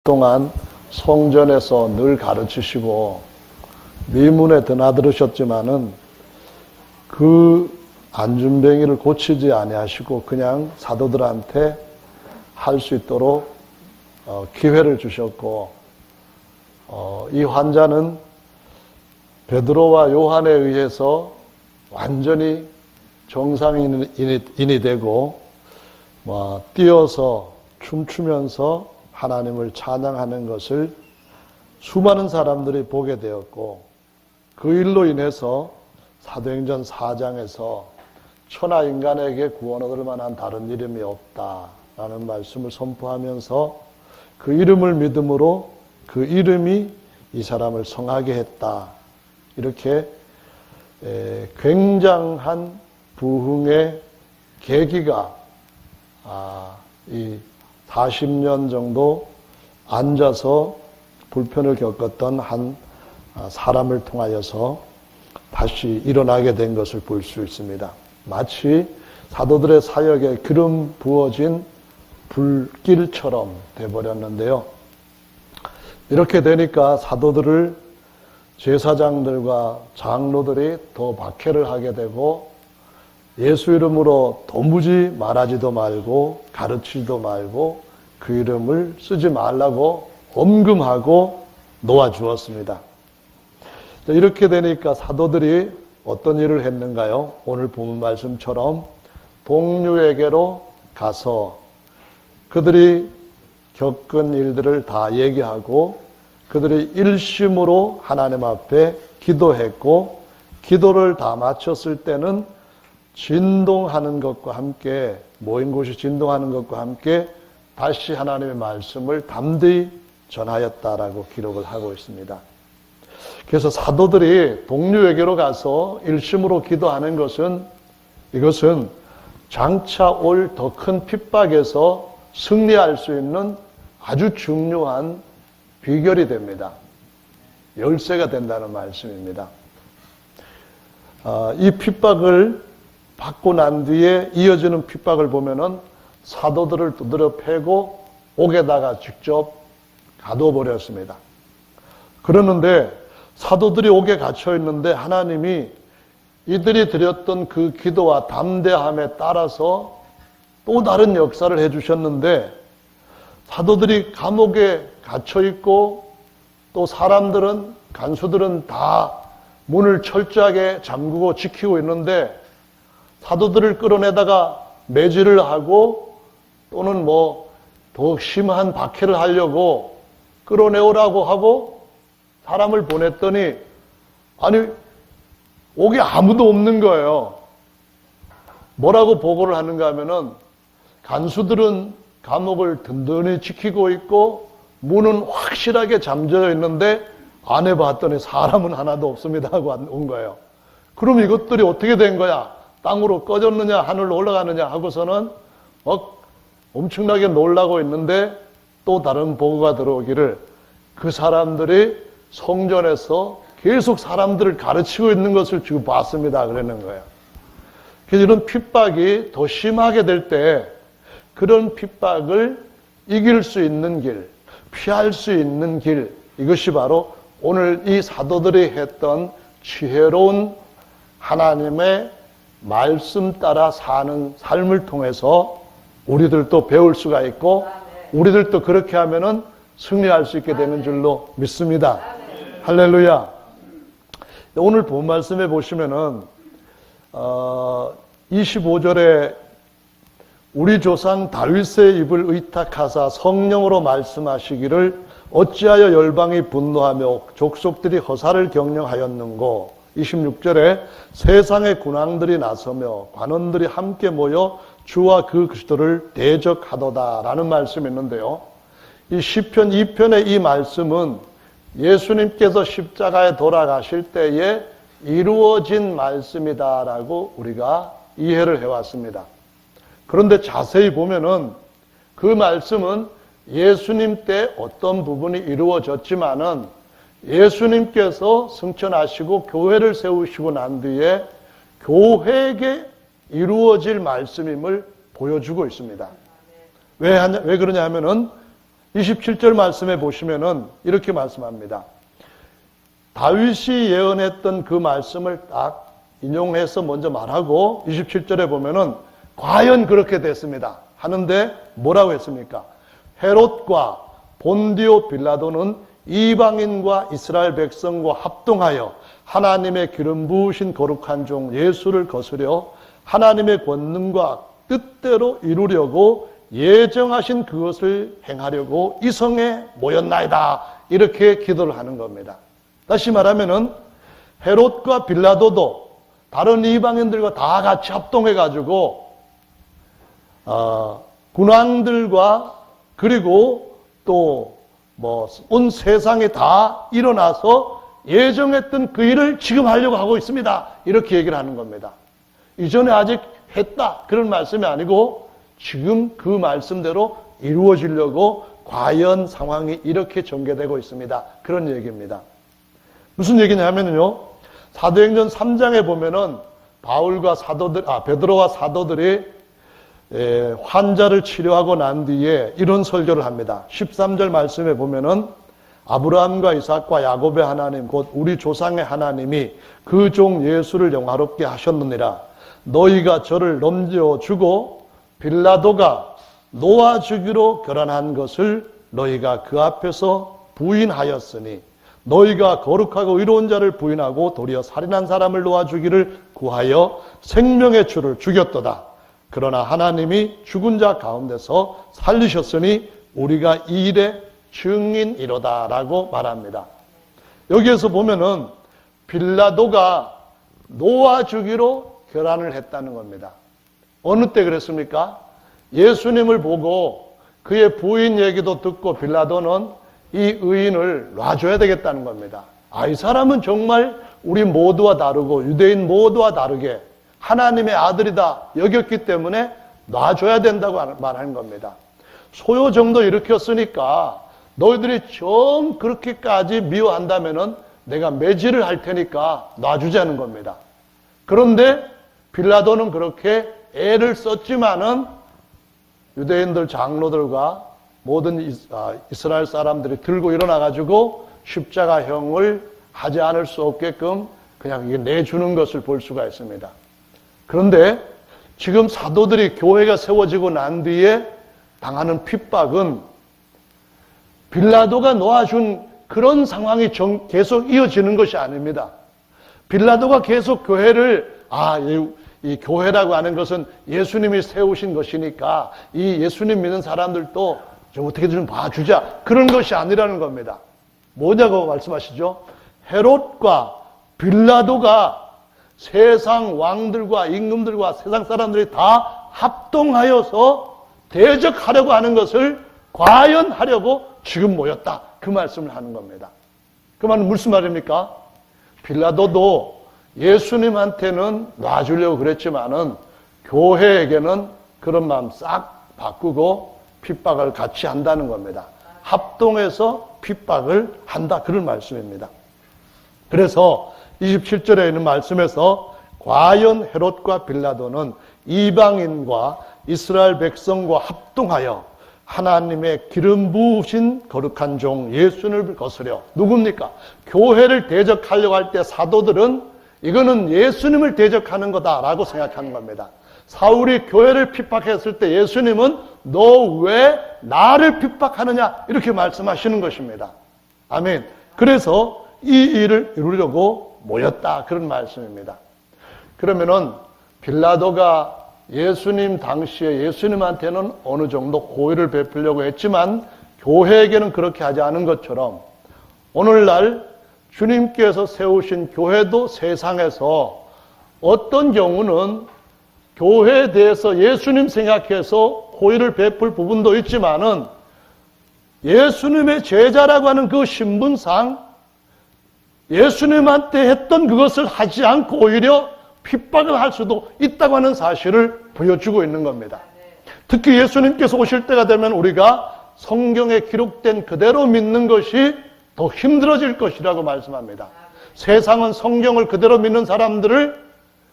동안 성전에서 늘 가르치시고 미문에 드나들으셨지만은 그 안준뱅이를 고치지 아니하시고 그냥 사도들한테 할 수 있도록 기회를 주셨고, 이 환자는 베드로와 요한에 의해서 완전히 정상인이 되고 뛰어서 춤추면서 하나님을 찬양하는 것을 수많은 사람들이 보게 되었고, 그 일로 인해서 사도행전 4장에서 천하 인간에게 구원 얻을 만한 다른 이름이 없다라는 말씀을 선포하면서 그 이름을 믿음으로 그 이름이 이 사람을 성하게 했다. 이렇게 굉장한 부흥의 계기가 이 40년 정도 앉아서 불편을 겪었던 한 사람을 통하여서 다시 일어나게 된 것을 볼 수 있습니다. 마치 사도들의 사역에 기름 부어진 불길처럼 돼버렸는데요. 이렇게 되니까 사도들을 제사장들과 장로들이 더 박해를 하게 되고, 예수 이름으로 도무지 말하지도 말고 가르치지도 말고 그 이름을 쓰지 말라고 엄금하고 놓아주었습니다. 이렇게 되니까 사도들이 어떤 일을 했는가요? 오늘 본문 말씀처럼 동료에게로 가서 그들이 겪은 일들을 다 얘기하고 그들이 일심으로 하나님 앞에 기도했고, 기도를 다 마쳤을 때는 진동하는 것과 함께, 모인 곳이 진동하는 것과 함께 다시 하나님의 말씀을 담대히 전하였다라고 기록을 하고 있습니다. 그래서 사도들이 동료에게로 가서 일심으로 기도하는 것은, 이것은 장차 올 더 큰 핍박에서 승리할 수 있는 아주 중요한 비결이 됩니다. 열쇠가 된다는 말씀입니다. 이 핍박을 받고 난 뒤에 이어지는 핍박을 보면은 사도들을 두드려 패고 옥에다가 직접 가둬버렸습니다. 그러는데 사도들이 옥에 갇혀 있는데 하나님이 이들이 드렸던 그 기도와 담대함에 따라서 또 다른 역사를 해주셨는데, 사도들이 감옥에 갇혀 있고 또 사람들은, 간수들은 다 문을 철저하게 잠그고 지키고 있는데, 사도들을 끌어내다가 매질을 하고 또는 더 심한 박해를 하려고 끌어내오라고 하고 사람을 보냈더니, 아니 옥에 아무도 없는 거예요. 뭐라고 보고를 하는가 하면은, 간수들은 감옥을 든든히 지키고 있고 문은 확실하게 잠재져 있는데 안에 봤더니 사람은 하나도 없습니다 하고 온 거예요. 그럼 이것들이 어떻게 된 거야? 땅으로 꺼졌느냐 하늘로 올라가느냐 하고서는 엄청나게 놀라고 있는데, 또 다른 보고가 들어오기를 그 사람들이 성전에서 계속 사람들을 가르치고 있는 것을 지금 봤습니다 그러는 거예요. 그래서 이런 핍박이 더 심하게 될 때 그런 핍박을 이길 수 있는 길, 피할 수 있는 길, 이것이 바로 오늘 이 사도들이 했던 지혜로운 하나님의 말씀 따라 사는 삶을 통해서 우리들도 배울 수가 있고, 우리들도 그렇게 하면은 승리할 수 있게 되는 줄로 믿습니다. 할렐루야. 오늘 본 말씀에 보시면은 25절에 우리 조상 다윗의 입을 의탁하사 성령으로 말씀하시기를 어찌하여 열방이 분노하며 족속들이 허사를 경영하였는고, 26절에 세상의 군왕들이 나서며 관원들이 함께 모여 주와 그 그리스도를 대적하도다라는 말씀이 있는데요. 이 시편 2편의 이 말씀은 예수님께서 십자가에 돌아가실 때에 이루어진 말씀이다라고 우리가 이해를 해왔습니다. 그런데 자세히 보면은 그 말씀은 예수님 때 어떤 부분이 이루어졌지만은 예수님께서 승천하시고 교회를 세우시고 난 뒤에 교회에게 이루어질 말씀임을 보여주고 있습니다. 왜 그러냐 하면은 27절 말씀에 보시면은 이렇게 말씀합니다. 다윗이 예언했던 그 말씀을 딱 인용해서 먼저 말하고 27절에 보면은 과연 그렇게 됐습니다. 하는데 뭐라고 했습니까? 헤롯과 본디오 빌라도는 이방인과 이스라엘 백성과 합동하여 하나님의 기름 부으신 거룩한 종 예수를 거스려 하나님의 권능과 뜻대로 이루려고 예정하신 그것을 행하려고 이 성에 모였나이다. 이렇게 기도를 하는 겁니다. 다시 말하면은 헤롯과 빌라도도 다른 이방인들과 다 같이 합동해가지고 군왕들과 그리고 또 온 세상에 다 일어나서 예정했던 그 일을 지금 하려고 하고 있습니다. 이렇게 얘기를 하는 겁니다. 이전에 아직 했다 그런 말씀이 아니고 지금 그 말씀대로 이루어지려고 과연 상황이 이렇게 전개되고 있습니다. 그런 얘기입니다. 무슨 얘기냐면요. 사도행전 3장에 보면은 바울과 베드로와 사도들이 환자를 치료하고 난 뒤에 이런 설교를 합니다. 13절 말씀에 보면은 아브라함과 이삭과 야곱의 하나님 곧 우리 조상의 하나님이 그 종 예수를 영화롭게 하셨느니라. 너희가 저를 넘겨주고 빌라도가 놓아주기로 결단한 것을 너희가 그 앞에서 부인하였으니 너희가 거룩하고 의로운 자를 부인하고 도리어 살인한 사람을 놓아주기를 구하여 생명의 주를 죽였도다. 그러나 하나님이 죽은 자 가운데서 살리셨으니 우리가 이 일의 증인이로다 라고 말합니다. 여기에서 보면은 빌라도가 놓아주기로 결단을 했다는 겁니다. 어느 때 그랬습니까? 예수님을 보고 그의 부인 얘기도 듣고 빌라도는 이 의인을 놔줘야 되겠다는 겁니다. 이 사람은 정말 우리 모두와 다르고 유대인 모두와 다르게 하나님의 아들이다 여겼기 때문에 놔줘야 된다고 말하는 겁니다. 소요 정도 일으켰으니까 너희들이 정 그렇게까지 미워한다면은 내가 매질을 할 테니까 놔주자는 겁니다. 그런데 빌라도는 그렇게 애를 썼지만은 유대인들 장로들과 모든 이스라엘 사람들이 들고 일어나가지고 십자가형을 하지 않을 수 없게끔 그냥 이게 내주는 것을 볼 수가 있습니다. 그런데 지금 사도들이 교회가 세워지고 난 뒤에 당하는 핍박은 빌라도가 놓아준 그런 상황이 계속 이어지는 것이 아닙니다. 빌라도가 계속 교회를 이 교회라고 하는 것은 예수님이 세우신 것이니까 이 예수님 믿는 사람들도 좀 어떻게든 좀 봐주자 그런 것이 아니라는 겁니다. 뭐냐고 말씀하시죠? 헤롯과 빌라도가 세상 왕들과 임금들과 세상 사람들이 다 합동하여서 대적하려고 하는 것을 과연 하려고 지금 모였다. 그 말씀을 하는 겁니다. 그 말은 무슨 말입니까? 빌라도도 예수님한테는 놔주려고 그랬지만은 교회에게는 그런 마음 싹 바꾸고 핍박을 같이 한다는 겁니다. 합동해서 핍박을 한다. 그런 말씀입니다. 그래서 27절에 있는 말씀에서 과연 헤롯과 빌라도는 이방인과 이스라엘 백성과 합동하여 하나님의 기름 부으신 거룩한 종 예수를 거스려 누굽니까? 교회를 대적하려고 할 때 사도들은 이거는 예수님을 대적하는 거다라고 생각하는 겁니다. 사울이 교회를 핍박했을 때 예수님은 너 왜 나를 핍박하느냐 이렇게 말씀하시는 것입니다. 아멘. 그래서 이 일을 이루려고 모였다 그런 말씀입니다. 그러면은 빌라도가 예수님 당시에 예수님한테는 어느 정도 호의를 베풀려고 했지만 교회에게는 그렇게 하지 않은 것처럼 오늘날 주님께서 세우신 교회도 세상에서 어떤 경우는 교회에 대해서 예수님 생각해서 호의를 베풀 부분도 있지만은 예수님의 제자라고 하는 그 신분상 예수님한테 했던 그것을 하지 않고 오히려 핍박을 할 수도 있다고 하는 사실을 보여주고 있는 겁니다. 특히 예수님께서 오실 때가 되면 우리가 성경에 기록된 그대로 믿는 것이 더 힘들어질 것이라고 말씀합니다. 세상은 성경을 그대로 믿는 사람들을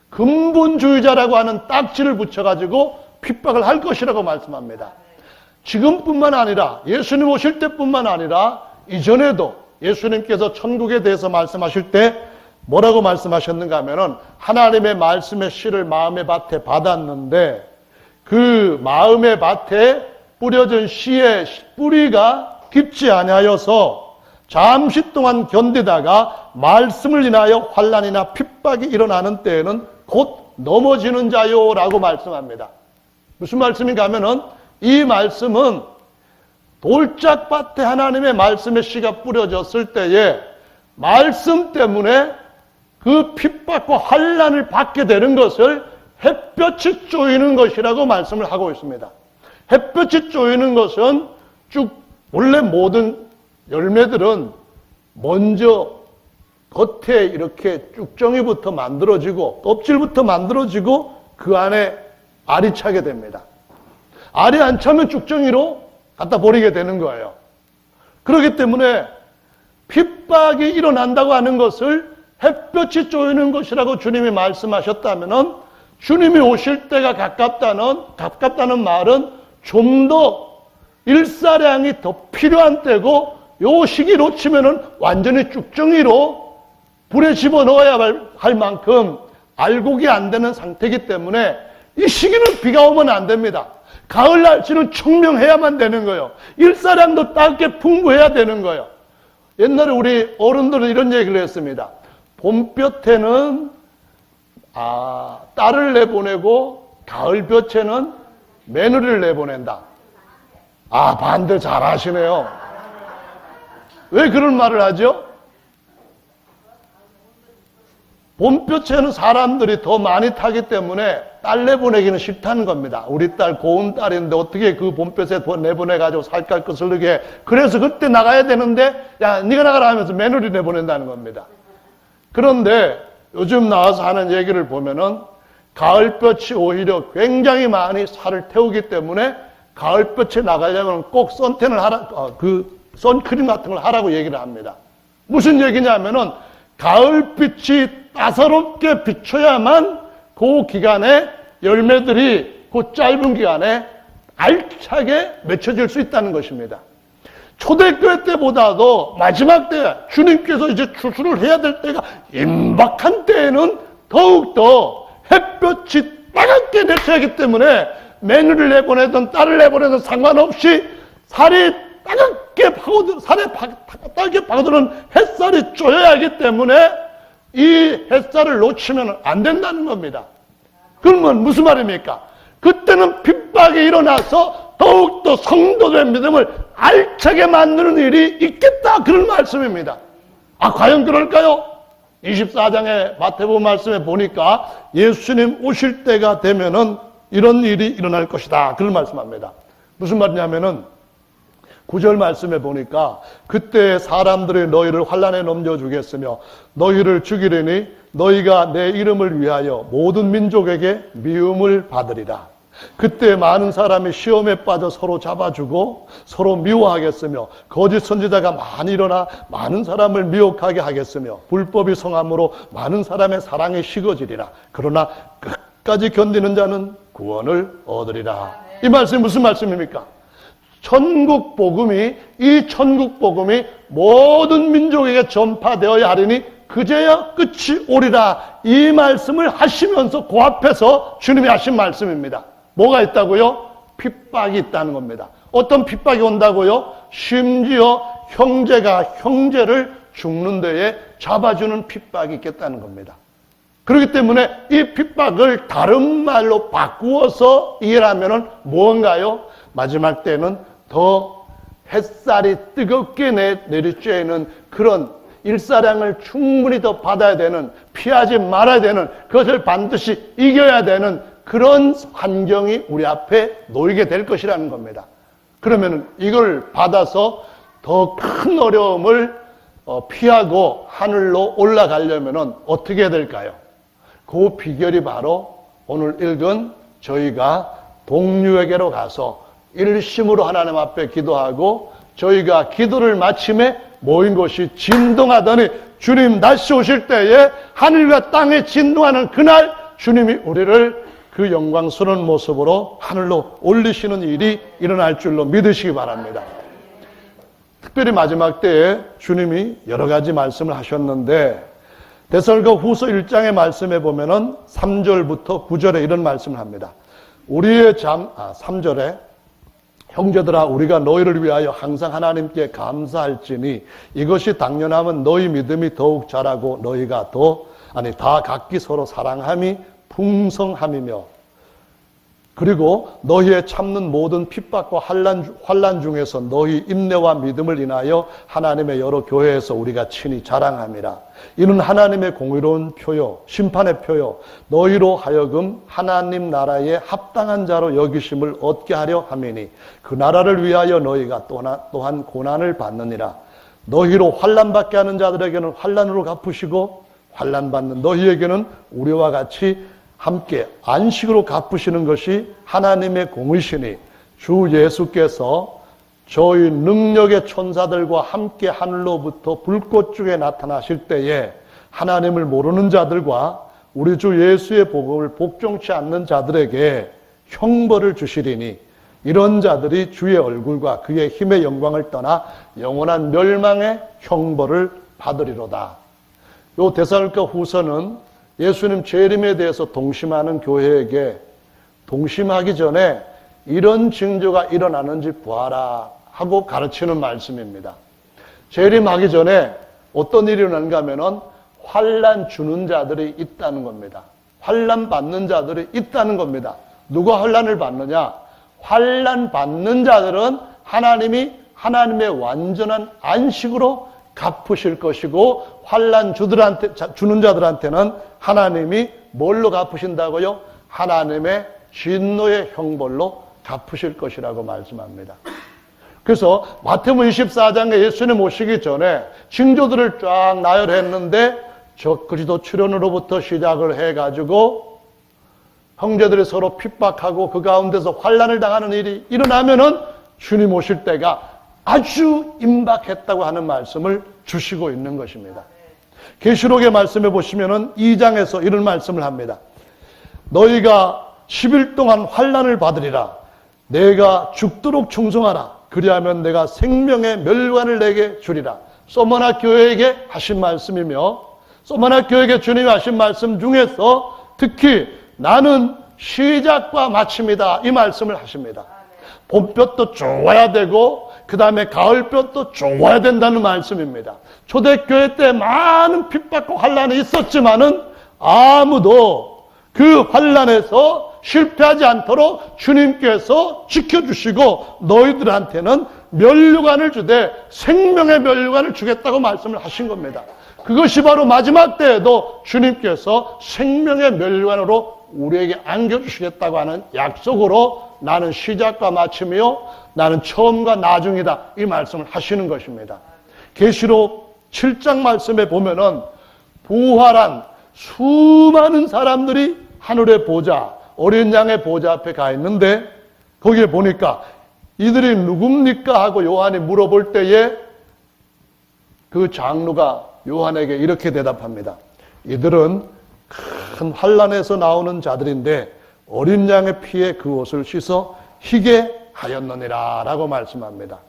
근본주의자라고 하는 딱지를 붙여가지고 핍박을 할 것이라고 말씀합니다. 지금뿐만 아니라 예수님 오실 때뿐만 아니라 이전에도 예수님께서 천국에 대해서 말씀하실 때 뭐라고 말씀하셨는가 하면은 하나님의 말씀의 씨를 마음의 밭에 받았는데 그 마음의 밭에 뿌려진 씨의 뿌리가 깊지 아니하여서 잠시 동안 견디다가 말씀을 인하여 환난이나 핍박이 일어나는 때에는 곧 넘어지는 자요라고 말씀합니다. 무슨 말씀인가 하면은 이 말씀은 돌짝밭에 하나님의 말씀의 씨가 뿌려졌을 때에 말씀 때문에 그 핍박과 환난을 받게 되는 것을 햇볕이 쪼이는 것이라고 말씀을 하고 있습니다. 햇볕이 쪼이는 것은 원래 모든 열매들은 먼저 겉에 이렇게 쭉정이부터 만들어지고 껍질부터 만들어지고 그 안에 알이 차게 됩니다. 알이 안 차면 쭉정이로 갖다 버리게 되는 거예요. 그렇기 때문에 핍박이 일어난다고 하는 것을 햇볕이 쪼이는 것이라고 주님이 말씀하셨다면 주님이 오실 때가 가깝다는 말은 좀 더 일사량이 더 필요한 때고 요 시기 놓치면은 완전히 쭉정이로 불에 집어넣어야 할 만큼 알곡이 안 되는 상태이기 때문에 이 시기는 비가 오면 안 됩니다. 가을 날씨는 청명해야만 되는 거예요. 일사량도 따게 풍부해야 되는 거예요. 옛날에 우리 어른들은 이런 얘기를 했습니다. 봄볕에는 딸을 내보내고 가을볕에는 며느리를 내보낸다. 반대 잘 하시네요. 왜 그런 말을 하죠? 봄볕에는 사람들이 더 많이 타기 때문에 딸 내보내기는 싫다는 겁니다. 우리 딸 고운 딸인데 어떻게 그 봄볕에 내보내가지고 살갗 거슬리게. 그래서 그때 나가야 되는데 야 네가 나가라 하면서 며느리 내보낸다는 겁니다. 그런데 요즘 나와서 하는 얘기를 보면은 가을볕이 오히려 굉장히 많이 살을 태우기 때문에 가을볕에 나가려면 꼭 선탠을 선크림 같은 걸 하라고 얘기를 합니다. 무슨 얘기냐면은 가을빛이 따사롭게 비춰야만 그 기간에 열매들이 그 짧은 기간에 알차게 맺혀질 수 있다는 것입니다. 초대교회 때보다도 마지막 때 주님께서 이제 출수를 해야 될 때가 임박한 때에는 더욱더 햇볕이 따갑게 내쳐야하기 때문에 며느리를 내보내든 딸을 내보내든 상관없이 살이 따갑게 파고드는 햇살이 쪼여야 하기 때문에 이 햇살을 놓치면 안 된다는 겁니다. 그러면 무슨 말입니까? 그때는 핍박이 일어나서 더욱더 성도의 믿음을 알차게 만드는 일이 있겠다. 그런 말씀입니다. 과연 그럴까요? 24장의 마태복음 말씀에 보니까 예수님 오실 때가 되면은 이런 일이 일어날 것이다. 그런 말씀합니다. 무슨 말이냐면은 9절 말씀에 보니까 그때 사람들이 너희를 환난에 넘겨주겠으며 너희를 죽이려니 너희가 내 이름을 위하여 모든 민족에게 미움을 받으리라. 그때 많은 사람이 시험에 빠져 서로 잡아주고 서로 미워하겠으며 거짓 선지자가 많이 일어나 많은 사람을 미혹하게 하겠으며 불법이 성함으로 많은 사람의 사랑이 식어지리라. 그러나 끝까지 견디는 자는 구원을 얻으리라. 이 말씀이 무슨 말씀입니까? 이 천국 복음이 모든 민족에게 전파되어야 하리니 그제야 끝이 오리라. 이 말씀을 하시면서 그 앞에서 주님이 하신 말씀입니다. 뭐가 있다고요? 핍박이 있다는 겁니다. 어떤 핍박이 온다고요? 심지어 형제가 형제를 죽는 데에 잡아주는 핍박이 있겠다는 겁니다. 그렇기 때문에 이 핍박을 다른 말로 바꾸어서 이해하면은 뭔가요? 마지막 때는 더 햇살이 뜨겁게 내리쬐는 그런 일사량을 충분히 더 받아야 되는, 피하지 말아야 되는, 그것을 반드시 이겨야 되는 그런 환경이 우리 앞에 놓이게 될 것이라는 겁니다. 그러면 이걸 받아서 더 큰 어려움을 피하고 하늘로 올라가려면 어떻게 해야 될까요? 그 비결이 바로 오늘 읽은 저희가 동료에게로 가서 일심으로 하나님 앞에 기도하고 저희가 기도를 마침에 모인 곳이 진동하더니 주님 다시 오실 때에 하늘과 땅에 진동하는 그날 주님이 우리를 그 영광스러운 모습으로 하늘로 올리시는 일이 일어날 줄로 믿으시기 바랍니다. 특별히 마지막 때에 주님이 여러 가지 말씀을 하셨는데 데살로니가 후서 1장의 말씀에 보면은 3절부터 9절에 이런 말씀을 합니다. 3절에 형제들아 우리가 너희를 위하여 항상 하나님께 감사할지니 이것이 당연하면 너희 믿음이 더욱 자라고 너희가 다 각기 서로 사랑함이 풍성함이며 그리고 너희의 참는 모든 핍박과 환난 중에서 너희 인내와 믿음을 인하여 하나님의 여러 교회에서 우리가 친히 자랑함이라. 이는 하나님의 공의로운 표요 심판의 표요 너희로 하여금 하나님 나라에 합당한 자로 여기심을 얻게 하려 함이니 그 나라를 위하여 너희가 또한 고난을 받느니라. 너희로 환난받게 하는 자들에게는 환난으로 갚으시고 환난받는 너희에게는 우리와 같이 함께 안식으로 갚으시는 것이 하나님의 공의시니 주 예수께서 저희 능력의 천사들과 함께 하늘로부터 불꽃 중에 나타나실 때에 하나님을 모르는 자들과 우리 주 예수의 복음을 복종치 않는 자들에게 형벌을 주시리니 이런 자들이 주의 얼굴과 그의 힘의 영광을 떠나 영원한 멸망의 형벌을 받으리로다. 요 데살로니가 후서는 예수님 재림에 대해서 동심하는 교회에게 동심하기 전에 이런 징조가 일어나는지 보아라 하고 가르치는 말씀입니다. 재림하기 전에 어떤 일이 일어나는가 하면은 환난 주는 자들이 있다는 겁니다. 환난 받는 자들이 있다는 겁니다. 누가 환난을 받느냐? 환난 받는 자들은 하나님이 하나님의 완전한 안식으로 갚으실 것이고 환난 주는 자들한테는 하나님이 뭘로 갚으신다고요? 하나님의 진노의 형벌로 갚으실 것이라고 말씀합니다. 그래서 마태복음 24장에 예수님 오시기 전에 징조들을 쫙 나열했는데 그리스도 출현으로부터 시작을 해가지고 형제들이 서로 핍박하고 그 가운데서 환난을 당하는 일이 일어나면은 주님 오실 때가 아주 임박했다고 하는 말씀을 주시고 있는 것입니다. 계시록의 말씀에 보시면은 2장에서 이런 말씀을 합니다. 너희가 10일 동안 환난을 받으리라. 내가 죽도록 충성하라. 그리하면 내가 생명의 멸관을 내게 주리라. 소머나 교회에게 하신 말씀이며 소머나 교회에게 주님이 하신 말씀 중에서 특히 나는 시작과 마침이다 이 말씀을 하십니다. 봄볕도 좋아야 되고 그 다음에 가을볕도 좋아야 된다는 말씀입니다. 초대교회 때 많은 핍박과 환난이 있었지만은 아무도 그 환난에서 실패하지 않도록 주님께서 지켜주시고 너희들한테는 면류관을 주되 생명의 면류관을 주겠다고 말씀을 하신 겁니다. 그것이 바로 마지막 때에도 주님께서 생명의 면류관으로 우리에게 안겨주시겠다고 하는 약속으로 나는 시작과 마침이요 나는 처음과 나중이다 이 말씀을 하시는 것입니다. 계시록 7장 말씀에 보면은 부활한 수많은 사람들이 하늘의 보좌 어린 양의 보좌 앞에 가 있는데 거기에 보니까 이들이 누굽니까 하고 요한이 물어볼 때에 그 장로가 요한에게 이렇게 대답합니다. 이들은 큰 환난에서 나오는 자들인데 어린 양의 피에 그 옷을 씻어 희게 하였느니라 라고 말씀합니다.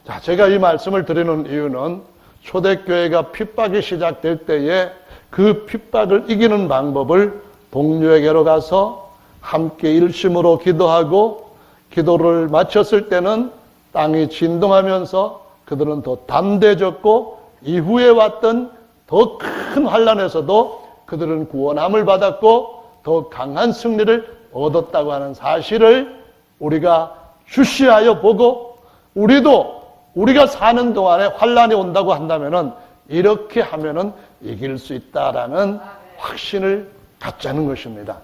자, 제가 이 말씀을 드리는 이유는 초대교회가 핍박이 시작될 때에 그 핍박을 이기는 방법을 동료에게로 가서 함께 일심으로 기도하고 기도를 마쳤을 때는 땅이 진동하면서 그들은 더 담대해졌고 이후에 왔던 더 큰 환난에서도 그들은 구원함을 받았고 더 강한 승리를 얻었다고 하는 사실을 우리가 주시하여 보고 우리가 사는 동안에 환난이 온다고 한다면은 이렇게 하면은 이길 수 있다라는 확신을 갖자는 것입니다.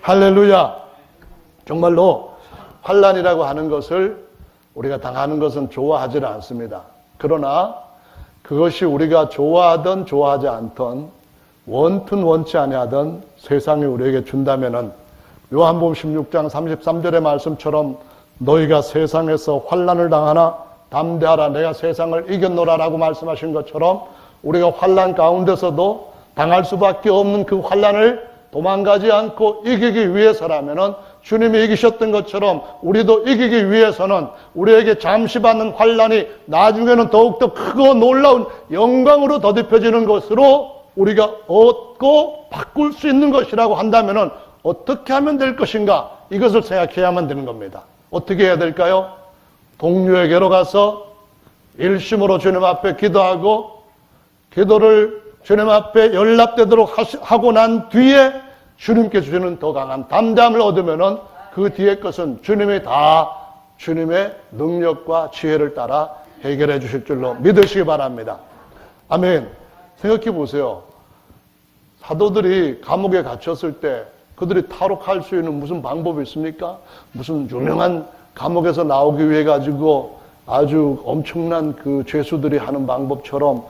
할렐루야. 정말로 환난이라고 하는 것을 우리가 당하는 것은 좋아하지 않습니다. 그러나 그것이 우리가 좋아하든 좋아하지 않든 원튼 원치 아니하든 세상이 우리에게 준다면은 요한복음 16장 33절의 말씀처럼 너희가 세상에서 환난을 당하나 담대하라 내가 세상을 이겼노라라고 말씀하신 것처럼 우리가 환난 가운데서도 당할 수밖에 없는 그 환난을 도망가지 않고 이기기 위해서라면은 주님이 이기셨던 것처럼 우리도 이기기 위해서는 우리에게 잠시 받는 환난이 나중에는 더욱더 크고 놀라운 영광으로 더딥혀지는 것으로 우리가 얻고 바꿀 수 있는 것이라고 한다면은 어떻게 하면 될 것인가? 이것을 생각해야만 되는 겁니다. 어떻게 해야 될까요? 동료에게로 가서 일심으로 주님 앞에 기도하고 기도를 주님 앞에 연락되도록 하고 난 뒤에 주님께 주시는 더 강한 담대함을 얻으면은 그 뒤의 것은 주님이 다 주님의 능력과 지혜를 따라 해결해 주실 줄로 믿으시기 바랍니다. 아멘. 생각해 보세요. 사도들이 감옥에 갇혔을 때 그들이 탈옥할 수 있는 무슨 방법이 있습니까? 무슨 유명한 감옥에서 나오기 위해 가지고 아주 엄청난 그 죄수들이 하는 방법처럼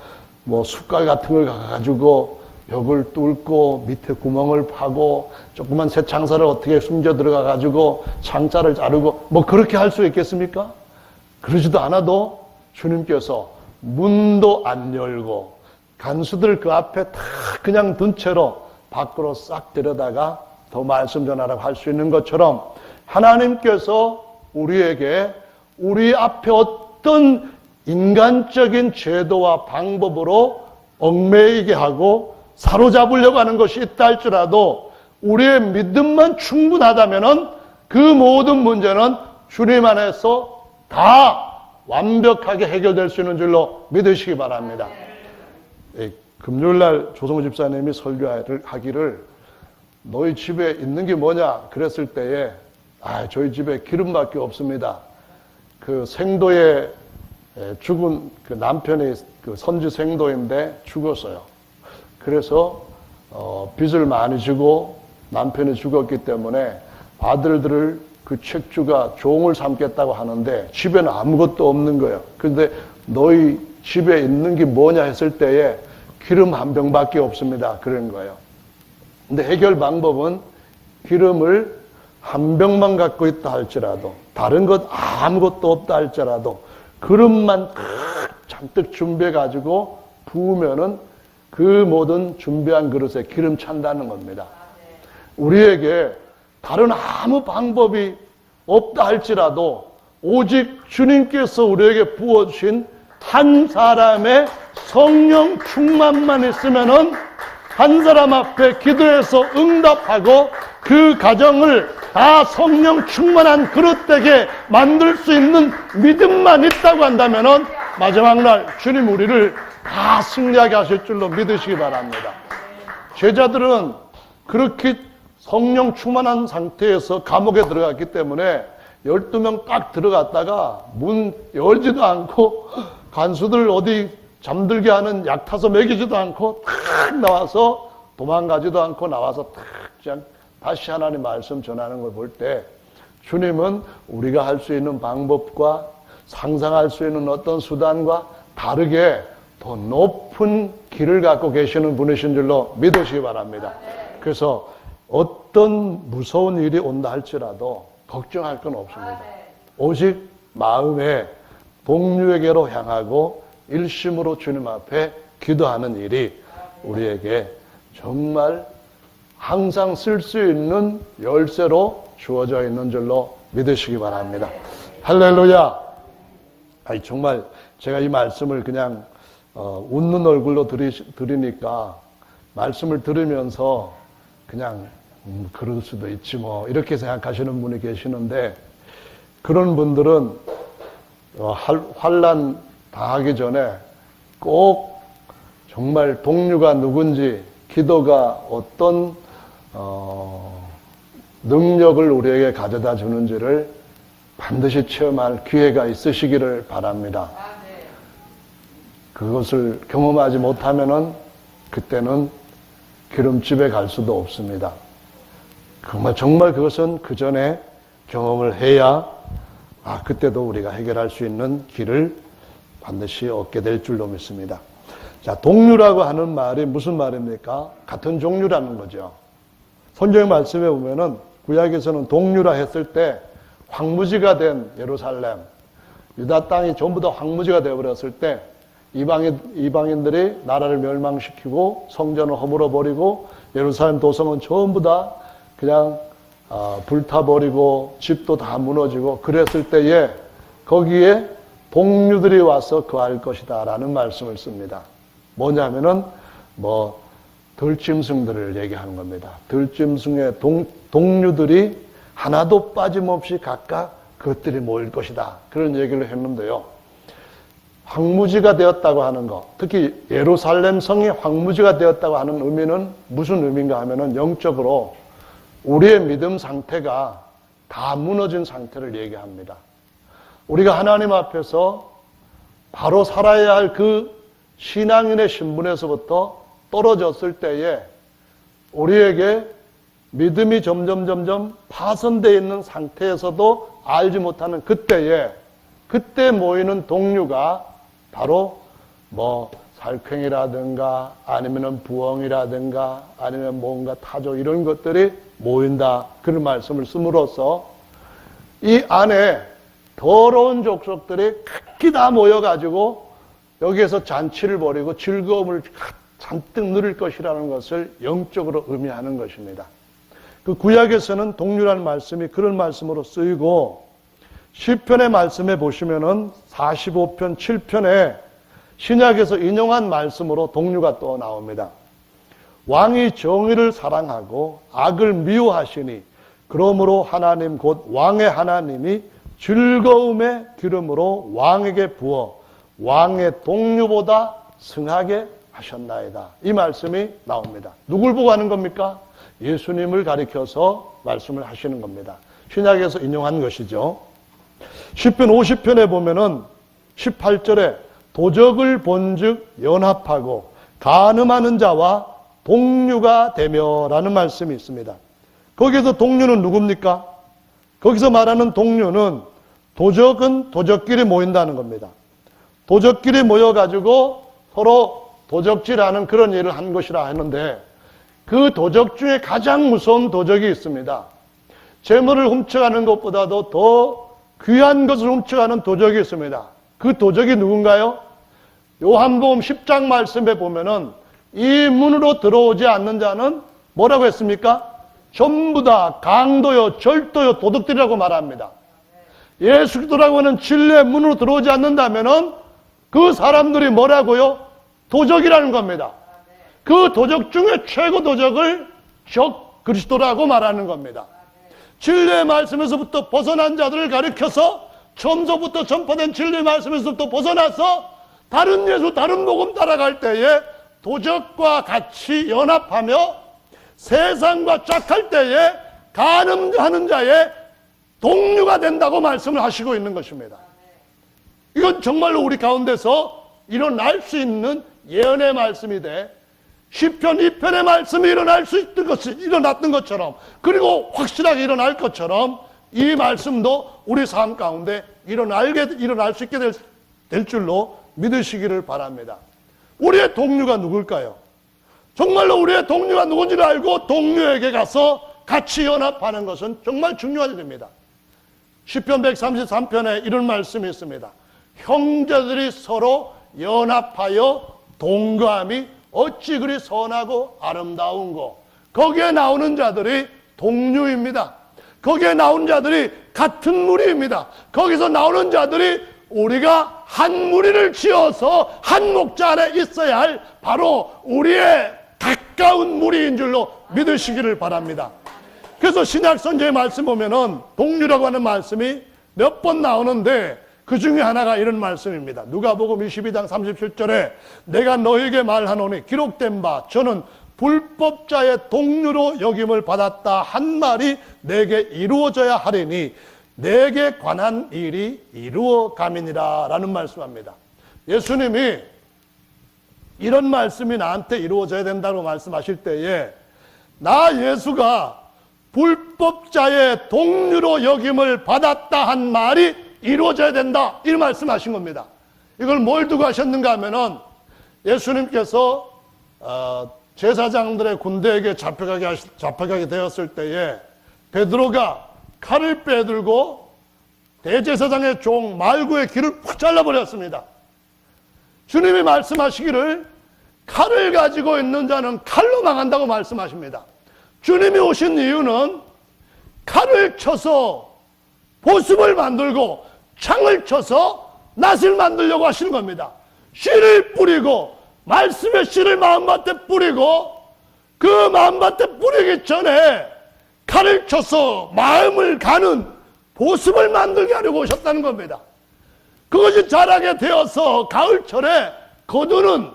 뭐 숟갈 같은 걸 가가지고 벽을 뚫고 밑에 구멍을 파고 조그만 새 창살을 어떻게 숨겨 들어가 가지고 창자를 자르고 뭐 그렇게 할 수 있겠습니까? 그러지도 않아도 주님께서 문도 안 열고 간수들 그 앞에 다 그냥 둔 채로 밖으로 싹 들여다가 더 말씀 전하라고 할 수 있는 것처럼 하나님께서 우리에게 우리 앞에 어떤 인간적인 제도와 방법으로 얽매이게 하고 사로잡으려고 하는 것이 있다 할지라도 우리의 믿음만 충분하다면은 그 모든 문제는 주님 안에서 다 완벽하게 해결될 수 있는 줄로 믿으시기 바랍니다. 금요일날 조성우 집사님이 설교를 하기를 너희 집에 있는 게 뭐냐 그랬을 때에 저희 집에 기름밖에 없습니다. 그 생도에 죽은 그 남편이 그 선지 생도인데 죽었어요. 그래서 빚을 많이 지고 남편이 죽었기 때문에 아들들을 그 책주가 종을 삼겠다고 하는데 집에는 아무것도 없는 거예요. 그런데 너희 집에 있는 게 뭐냐 했을 때에 기름 한 병밖에 없습니다. 그런 거예요. 근데 해결 방법은 기름을 한 병만 갖고 있다 할지라도 다른 것 아무것도 없다 할지라도 그릇만 잔뜩 준비해 가지고 부으면은 그 모든 준비한 그릇에 기름 찬다는 겁니다. 우리에게 다른 아무 방법이 없다 할지라도 오직 주님께서 우리에게 부어주신 한 사람의 성령 충만만 있으면은 한 사람 앞에 기도해서 응답하고 그 가정을 다 성령 충만한 그릇되게 만들 수 있는 믿음만 있다고 한다면은 마지막 날 주님 우리를 다 승리하게 하실 줄로 믿으시기 바랍니다. 제자들은 그렇게 성령 충만한 상태에서 감옥에 들어갔기 때문에 12명 딱 들어갔다가 문 열지도 않고 간수들 어디 잠들게 하는 약 타서 먹이지도 않고 탁 나와서 도망가지도 않고 나와서 탁 그냥 다시 하나님 말씀 전하는 걸 볼 때 주님은 우리가 할 수 있는 방법과 상상할 수 있는 어떤 수단과 다르게 더 높은 길을 갖고 계시는 분이신 줄로 믿으시기 바랍니다. 그래서 어떤 무서운 일이 온다 할지라도 걱정할 건 없습니다. 오직 마음에 동료에게로 향하고 일심으로 주님 앞에 기도하는 일이 우리에게 정말 항상 쓸 수 있는 열쇠로 주어져 있는 줄로 믿으시기 바랍니다. 할렐루야! 정말 제가 이 말씀을 그냥 웃는 얼굴로 들으니까 말씀을 들으면서 그냥 그럴 수도 있지 뭐 이렇게 생각하시는 분이 계시는데 그런 분들은 환난 당하기 전에 꼭 정말 동료가 누군지 기도가 어떤 능력을 우리에게 가져다 주는지를 반드시 체험할 기회가 있으시기를 바랍니다. 그것을 경험하지 못하면은 그때는 기름집에 갈 수도 없습니다. 정말 그것은 그 전에 경험을 해야 그때도 우리가 해결할 수 있는 길을 반드시 얻게 될 줄로 믿습니다. 자, 동류라고 하는 말이 무슨 말입니까? 같은 종류라는 거죠. 성경 말씀에 보면은 구약에서는 동류라 했을 때 황무지가 된 예루살렘, 유다 땅이 전부 다 황무지가 되어버렸을 때 이방인들이 나라를 멸망시키고 성전을 허물어 버리고 예루살렘 도성은 전부 다 그냥 불타버리고 집도 다 무너지고 그랬을 때에 거기에 동류들이 와서 거할 것이다 라는 말씀을 씁니다. 뭐냐면은 들짐승들을 얘기하는 겁니다. 들짐승의 동류들이 하나도 빠짐없이 각각 그것들이 모일 것이다. 그런 얘기를 했는데요. 황무지가 되었다고 하는 것, 특히 예루살렘 성이 황무지가 되었다고 하는 의미는 무슨 의미인가 하면은 영적으로 우리의 믿음 상태가 다 무너진 상태를 얘기합니다. 우리가 하나님 앞에서 바로 살아야 할 그 신앙인의 신분에서부터 떨어졌을 때에 우리에게 믿음이 점점 파손되어 있는 상태에서도 알지 못하는 그때 모이는 동류가 바로 살쾡이라든가 아니면 부엉이라든가 아니면 뭔가 타조 이런 것들이 모인다. 그런 말씀을 씀으로써 이 안에 더러운 족속들이 각기 다 모여가지고 여기에서 잔치를 벌이고 즐거움을 잔뜩 누릴 것이라는 것을 영적으로 의미하는 것입니다. 그 구약에서는 동류라는 말씀이 그런 말씀으로 쓰이고 시편의 말씀에 보시면은 45편 7편에 신약에서 인용한 말씀으로 동류가 또 나옵니다. 왕이 정의를 사랑하고 악을 미워하시니 그러므로 하나님 곧 왕의 하나님이 즐거움의 기름으로 왕에게 부어 왕의 동류보다 승하게 하셨나이다. 이 말씀이 나옵니다. 누굴 보고 하는 겁니까? 예수님을 가리켜서 말씀을 하시는 겁니다. 신약에서 인용한 것이죠. 시편 50편에 보면은 18절에 도적을 본즉 연합하고 간음하는 자와 동류가 되며라는 말씀이 있습니다. 거기서 동류는 누굽니까? 거기서 말하는 동류는 도적은 도적끼리 모인다는 겁니다. 도적끼리 모여가지고 서로 도적질하는 그런 일을 한 것이라 하는데 그 도적 중에 가장 무서운 도적이 있습니다. 재물을 훔쳐가는 것보다도 더 귀한 것을 훔쳐가는 도적이 있습니다. 그 도적이 누군가요? 요한복음 10장 말씀에 보면은 이 문으로 들어오지 않는 자는 뭐라고 했습니까? 전부 다 강도요, 절도요, 도둑들이라고 말합니다. 예수 그리스도라고 하는 진리의 문으로 들어오지 않는다면은 그 사람들이 뭐라고요? 도적이라는 겁니다. 그 도적 중에 최고 도적을 적 그리스도라고 말하는 겁니다. 진리의 말씀에서부터 벗어난 자들을 가리켜서 처음서부터 전파된 진리의 말씀에서부터 벗어나서 다른 예수, 다른 복음 따라갈 때에 도적과 같이 연합하며 세상과 짝할 때에 간음하는 자의 동류가 된다고 말씀을 하시고 있는 것입니다. 이건 정말로 우리 가운데서 일어날 수 있는 예언의 말씀이 돼 시편 2편의 말씀이 일어났던 것처럼 그리고 확실하게 일어날 것처럼 이 말씀도 우리 삶 가운데 일어날 수 있게 될 줄로 믿으시기를 바랍니다. 우리의 동류가 누굴까요? 정말로 우리의 동류가 누군지를 알고 동류에게 가서 같이 연합하는 것은 정말 중요한 일입니다. 시편 133편에 이런 말씀이 있습니다. 형제들이 서로 연합하여 동거함이 어찌 그리 선하고 아름다운고. 거기에 나오는 자들이 동류입니다. 거기에 나오는 자들이 같은 무리입니다. 거기서 나오는 자들이 우리가 한 무리를 지어서 한 목자 아래 있어야 할 바로 우리의 가까운 무리인 줄로 믿으시기를 바랍니다. 그래서 신약 선지의 말씀 보면은 동류라고 하는 말씀이 몇 번 나오는데 그 중에 하나가 이런 말씀입니다. 누가복음 22장 37절에 내가 너에게 말하노니 기록된 바 저는 불법자의 동류로 여김을 받았다 한 말이 내게 이루어져야 하리니 내게 관한 일이 이루어감이니라 라는 말씀합니다. 예수님이 이런 말씀이 나한테 이루어져야 된다고 말씀하실 때에 나 예수가 불법자의 동류로 여김을 받았다 한 말이 이루어져야 된다 이 말씀하신 겁니다. 이걸 뭘 두고 하셨는가 하면은 예수님께서 제사장들의 군대에게 잡혀가게 되었을 때에 베드로가 칼을 빼들고 대제사장의 종 말구의 귀를 푹 잘라버렸습니다. 주님이 말씀하시기를 칼을 가지고 있는 자는 칼로 망한다고 말씀하십니다. 주님이 오신 이유는 칼을 쳐서 보습을 만들고 창을 쳐서 낫을 만들려고 하시는 겁니다. 씨를 뿌리고 말씀의 씨를 마음밭에 뿌리고 그 마음밭에 뿌리기 전에 칼을 쳐서 마음을 가는 보습을 만들게 하려고 오셨다는 겁니다. 그것이 자라게 되어서 가을철에 거두는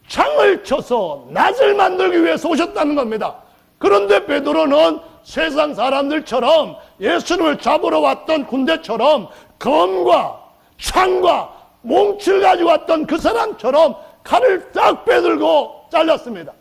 창을 쳐서 낫을 만들기 위해서 오셨다는 겁니다. 그런데 베드로는 세상 사람들처럼 예수님을 잡으러 왔던 군대처럼 검과 창과 몽치를 가지고 왔던 그 사람처럼 칼을 딱 빼들고 잘랐습니다.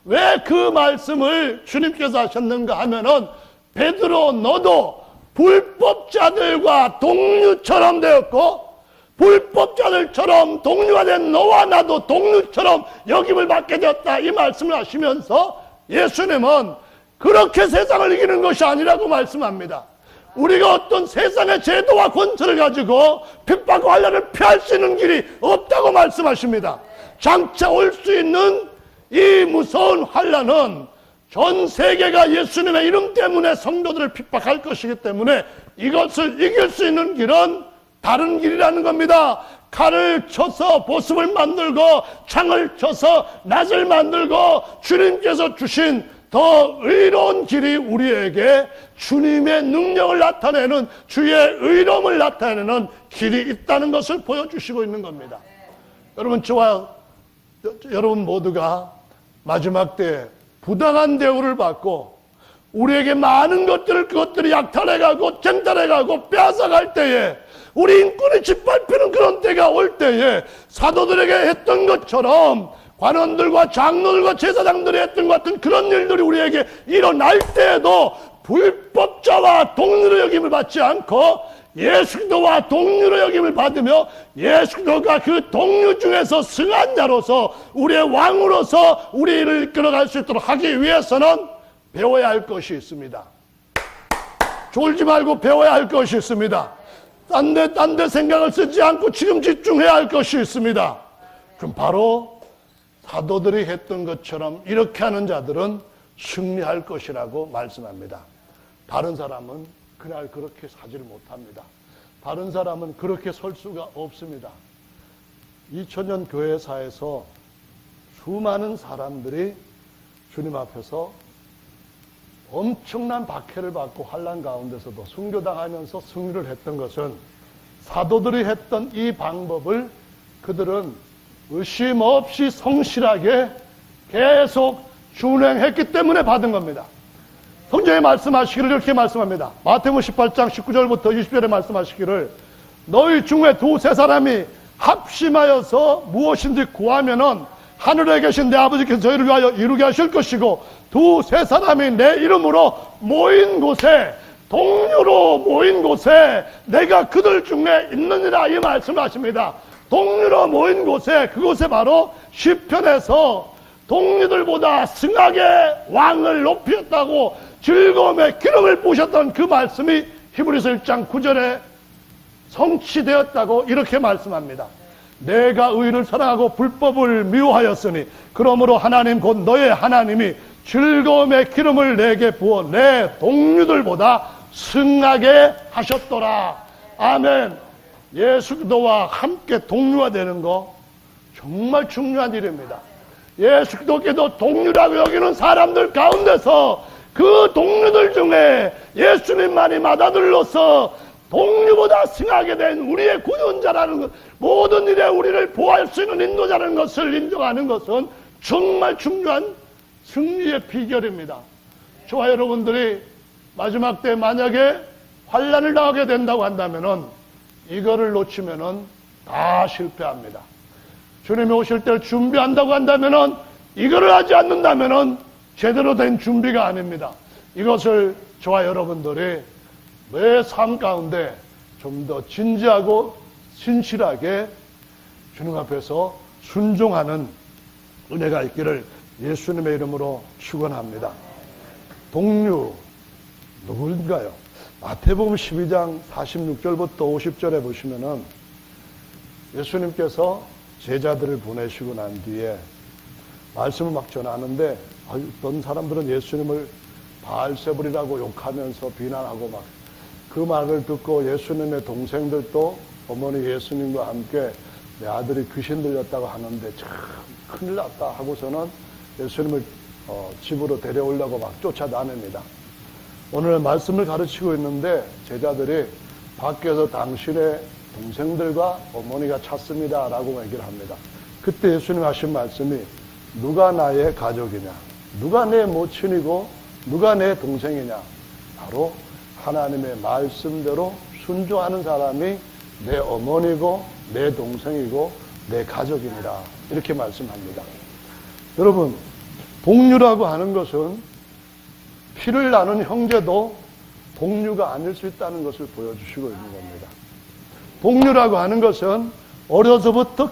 왜 그 말씀을 주님께서 하셨는가 하면은 베드로 너도 불법자들과 동류처럼 되었고 불법자들처럼 동류가 된 너와 나도 동류처럼 여김을 받게 되었다, 이 말씀을 하시면서 예수님은 그렇게 세상을 이기는 것이 아니라고 말씀합니다. 우리가 어떤 세상의 제도와 권세를 가지고 핍박과 환난을 피할 수 있는 길이 없다고 말씀하십니다. 장차 올 수 있는 이 무서운 환난은 전 세계가 예수님의 이름 때문에 성도들을 핍박할 것이기 때문에 이것을 이길 수 있는 길은 다른 길이라는 겁니다. 칼을 쳐서 보습을 만들고 창을 쳐서 낫을 만들고 주님께서 주신 더 의로운 길이 우리에게 주님의 능력을 나타내는, 주의 의로움을 나타내는 길이 있다는 것을 보여주시고 있는 겁니다. 여러분, 저와 여러분 모두가 마지막 때 부당한 대우를 받고 우리에게 많은 것들을 그것들이 약탈해가고 쟁탈해가고 빼앗아갈 때에 우리 인권이 짓밟히는 그런 때가 올 때에 사도들에게 했던 것처럼 관원들과 장로들과 제사장들이 했던 것 같은 그런 일들이 우리에게 일어날 때에도 불법자와 동료로 여김을 받지 않고 예수 그리스도와 동료로 여김을 받으며 예수 그리스도가 그 동료 중에서 승한 자로서 우리의 왕으로서 우리를 이끌어갈 수 있도록 하기 위해서는 배워야 할 것이 있습니다. 졸지 말고 배워야 할 것이 있습니다. 딴 데 생각을 쓰지 않고 지금 집중해야 할 것이 있습니다. 그럼 바로 사도들이 했던 것처럼 이렇게 하는 자들은 승리할 것이라고 말씀합니다. 다른 사람은 그날 그렇게 사지를 못합니다. 다른 사람은 그렇게 설 수가 없습니다. 2000년 교회사에서 수많은 사람들이 주님 앞에서 엄청난 박해를 받고 환난 가운데서도 순교당하면서 승리를 했던 것은 사도들이 했던 이 방법을 그들은 의심 없이 성실하게 계속 준행했기 때문에 받은 겁니다. 성경에 말씀하시기를 이렇게 말씀합니다. 마태복음 18장 19절부터 20절에 말씀하시기를 너희 중에 두세 사람이 합심하여서 무엇인지 구하면은 하늘에 계신 내 아버지께서 저희를 위하여 이루게 하실 것이고 두세 사람이 내 이름으로 모인 곳에 동료로 모인 곳에 내가 그들 중에 있느니라, 이 말씀을 하십니다. 동료로 모인 곳에, 그곳에 바로 시편에서 동료들보다 승하게 왕을 높였다고 즐거움의 기름을 부으셨던 그 말씀이 히브리서 1장 9절에 성취되었다고 이렇게 말씀합니다. 내가 의를 사랑하고 불법을 미워하였으니 그러므로 하나님 곧 너의 하나님이 즐거움의 기름을 내게 부어 내 동료들보다 승하게 하셨더라. 아멘. 예수 그리스도와 함께 동료가 되는 거 정말 중요한 일입니다. 예수 그리스도께도 동료라고 여기는 사람들 가운데서 그 동료들 중에 예수님만이 맏아들로서 동료보다 승하게 된 우리의 구원자라는 것, 모든 일에 우리를 보호할 수 있는 인도자라는 것을 인정하는 것은 정말 중요한 승리의 비결입니다. 저와 여러분들이 마지막 때 만약에 환난을 당하게 된다고 한다면은 이거를 놓치면은 다 실패합니다. 주님이 오실 때를 준비한다고 한다면은 이거를 하지 않는다면은 제대로 된 준비가 아닙니다. 이것을 저와 여러분들이 매 삶 가운데 좀 더 진지하고 신실하게 주님 앞에서 순종하는 은혜가 있기를 예수님의 이름으로 축원합니다. 동료 누구인가요? 마태복음 12장 46절부터 50절에 보시면은 예수님께서 제자들을 보내시고 난 뒤에 말씀을 막 전하는데 어떤 사람들은 예수님을 바알세불이라고 욕하면서 비난하고 막 그 말을 듣고 예수님의 동생들도 어머니 예수님과 함께 내 아들이 귀신 들렸다고 하는데 참 큰일 났다 하고서는 예수님을 집으로 데려오려고 막 쫓아다닙니다. 오늘 말씀을 가르치고 있는데 제자들이 밖에서 당신의 동생들과 어머니가 찾습니다 라고 얘기를 합니다. 그때 예수님 하신 말씀이 누가 나의 가족이냐, 누가 내 모친이고 누가 내 동생이냐, 바로 하나님의 말씀대로 순종하는 사람이 내 어머니고 내 동생이고 내 가족이니라, 이렇게 말씀합니다. 여러분, 동류라고 하는 것은 피를 나눈 형제도 동류가 아닐 수 있다는 것을 보여주시고 있는 겁니다. 동류라고 하는 것은 어려서부터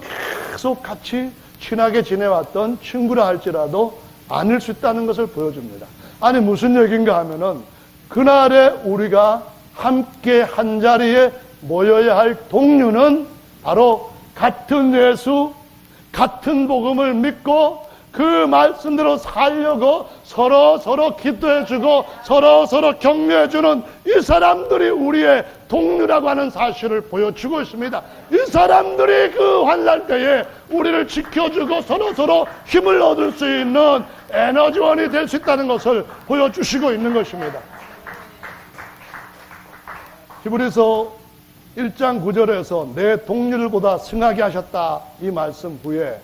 계속 같이 친하게 지내왔던 친구라 할지라도 아닐 수 있다는 것을 보여줍니다. 아니 무슨 얘기인가 하면은 그날에 우리가 함께 한 자리에 모여야 할 동류는 바로 같은 예수, 같은 복음을 믿고 그 말씀대로 살려고 서로 기도해주고 서로 격려해주는 이 사람들이 우리의 동료라고 하는 사실을 보여주고 있습니다. 이 사람들이 그 환난 때에 우리를 지켜주고 서로 힘을 얻을 수 있는 에너지원이 될 수 있다는 것을 보여주시고 있는 것입니다. 히브리서 1장 9절에서 내 동료들보다 승하게 하셨다, 이 말씀 후에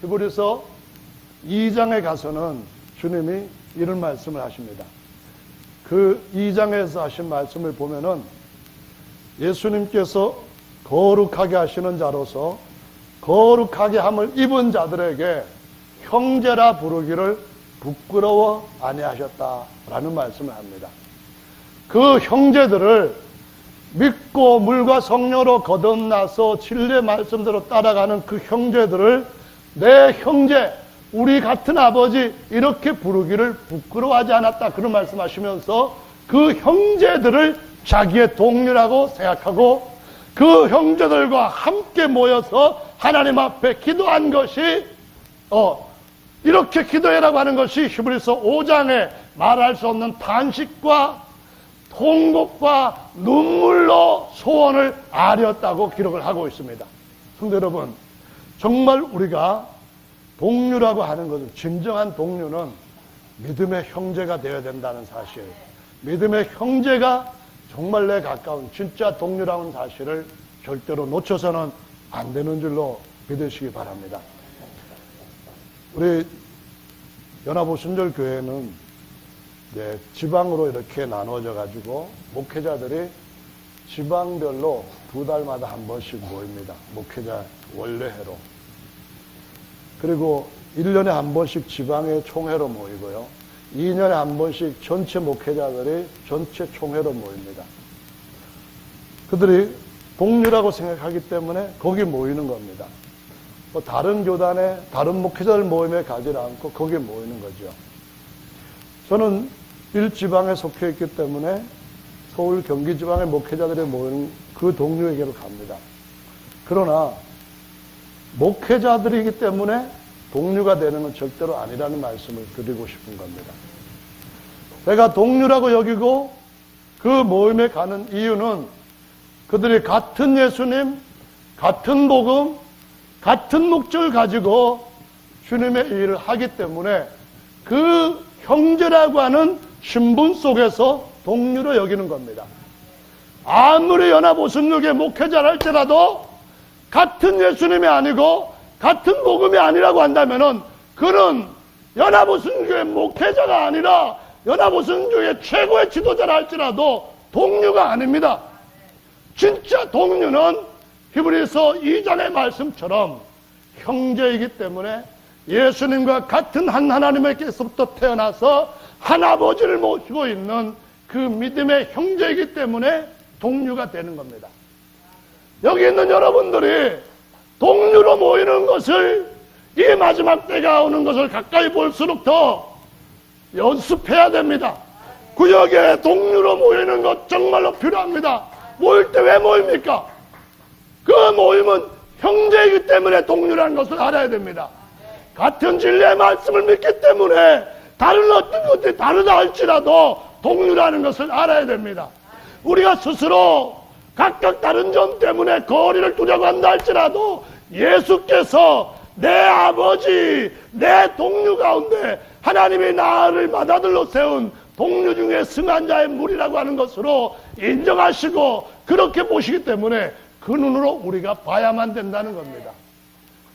히브리서 2장에 가서는 주님이 이런 말씀을 하십니다. 그 2장에서 하신 말씀을 보면은 예수님께서 거룩하게 하시는 자로서 거룩하게 함을 입은 자들에게 형제라 부르기를 부끄러워 아니하셨다라는 말씀을 합니다. 그 형제들을 믿고 물과 성령으로 거듭나서 진리의 말씀대로 따라가는 그 형제들을 내 형제, 우리 같은 아버지 이렇게 부르기를 부끄러워하지 않았다, 그런 말씀하시면서 그 형제들을 자기의 동료라고 생각하고 그 형제들과 함께 모여서 하나님 앞에 기도한 것이 이렇게 기도해라고 하는 것이 히브리서 5장에 말할 수 없는 탄식과 통곡과 눈물로 소원을 아렸다고 기록을 하고 있습니다. 성도 여러분, 정말 우리가 동료라고 하는 것은, 진정한 동료는 믿음의 형제가 되어야 된다는 사실, 믿음의 형제가 정말 내 가까운 진짜 동료라는 사실을 절대로 놓쳐서는 안 되는 줄로 믿으시기 바랍니다. 우리 연합오순절교회는 지방으로 이렇게 나눠져 가지고 목회자들이 지방별로 2달마다 한 번씩 모입니다. 목회자 원래회로. 그리고 1년에 한 번씩 지방의 총회로 모이고요. 2년에 한 번씩 전체 목회자들이 전체 총회로 모입니다. 그들이 동료라고 생각하기 때문에 거기 모이는 겁니다. 뭐 다른 교단에 다른 목회자들 모임에 가지 않고 거기 모이는 거죠. 저는 1지방에 속해 있기 때문에 서울 경기지방의 목회자들이 모이는 그 동료에게로 갑니다. 그러나 목회자들이기 때문에 동료가 되는 건 절대로 아니라는 말씀을 드리고 싶은 겁니다. 내가 동료라고 여기고 그 모임에 가는 이유는 그들이 같은 예수님, 같은 복음, 같은 목적을 가지고 주님의 일을 하기 때문에 그 형제라고 하는 신분 속에서 동료로 여기는 겁니다. 아무리 연합오순육의 목회자를 할지라도 같은 예수님이 아니고 같은 복음이 아니라고 한다면은 그는 연합오순교의 목회자가 아니라 연합오순교의 최고의 지도자라 할지라도 동료가 아닙니다. 진짜 동료는 히브리서 2장의 말씀처럼 형제이기 때문에 예수님과 같은 한 하나님께서부터 태어나서 한 아버지를 모시고 있는 그 믿음의 형제이기 때문에 동료가 되는 겁니다. 여기 있는 여러분들이 동료로 모이는 것을, 이 마지막 때가 오는 것을 가까이 볼수록 더 연습해야 됩니다. 구역에 동료로 모이는 것 정말로 필요합니다. 모일 때 왜 모입니까? 그 모임은 형제이기 때문에 동료라는 것을 알아야 됩니다. 같은 진리의 말씀을 믿기 때문에 다른 어떤 것들이 다르다 할지라도 동료라는 것을 알아야 됩니다. 우리가 스스로 각각 다른 점 때문에 거리를 두려고 한다 할지라도 예수께서 내 아버지, 내 동료 가운데 하나님이 나를 맏아들로 세운 동료 중에 승한 자의 무리라고 하는 것으로 인정하시고 그렇게 보시기 때문에 그 눈으로 우리가 봐야만 된다는 겁니다.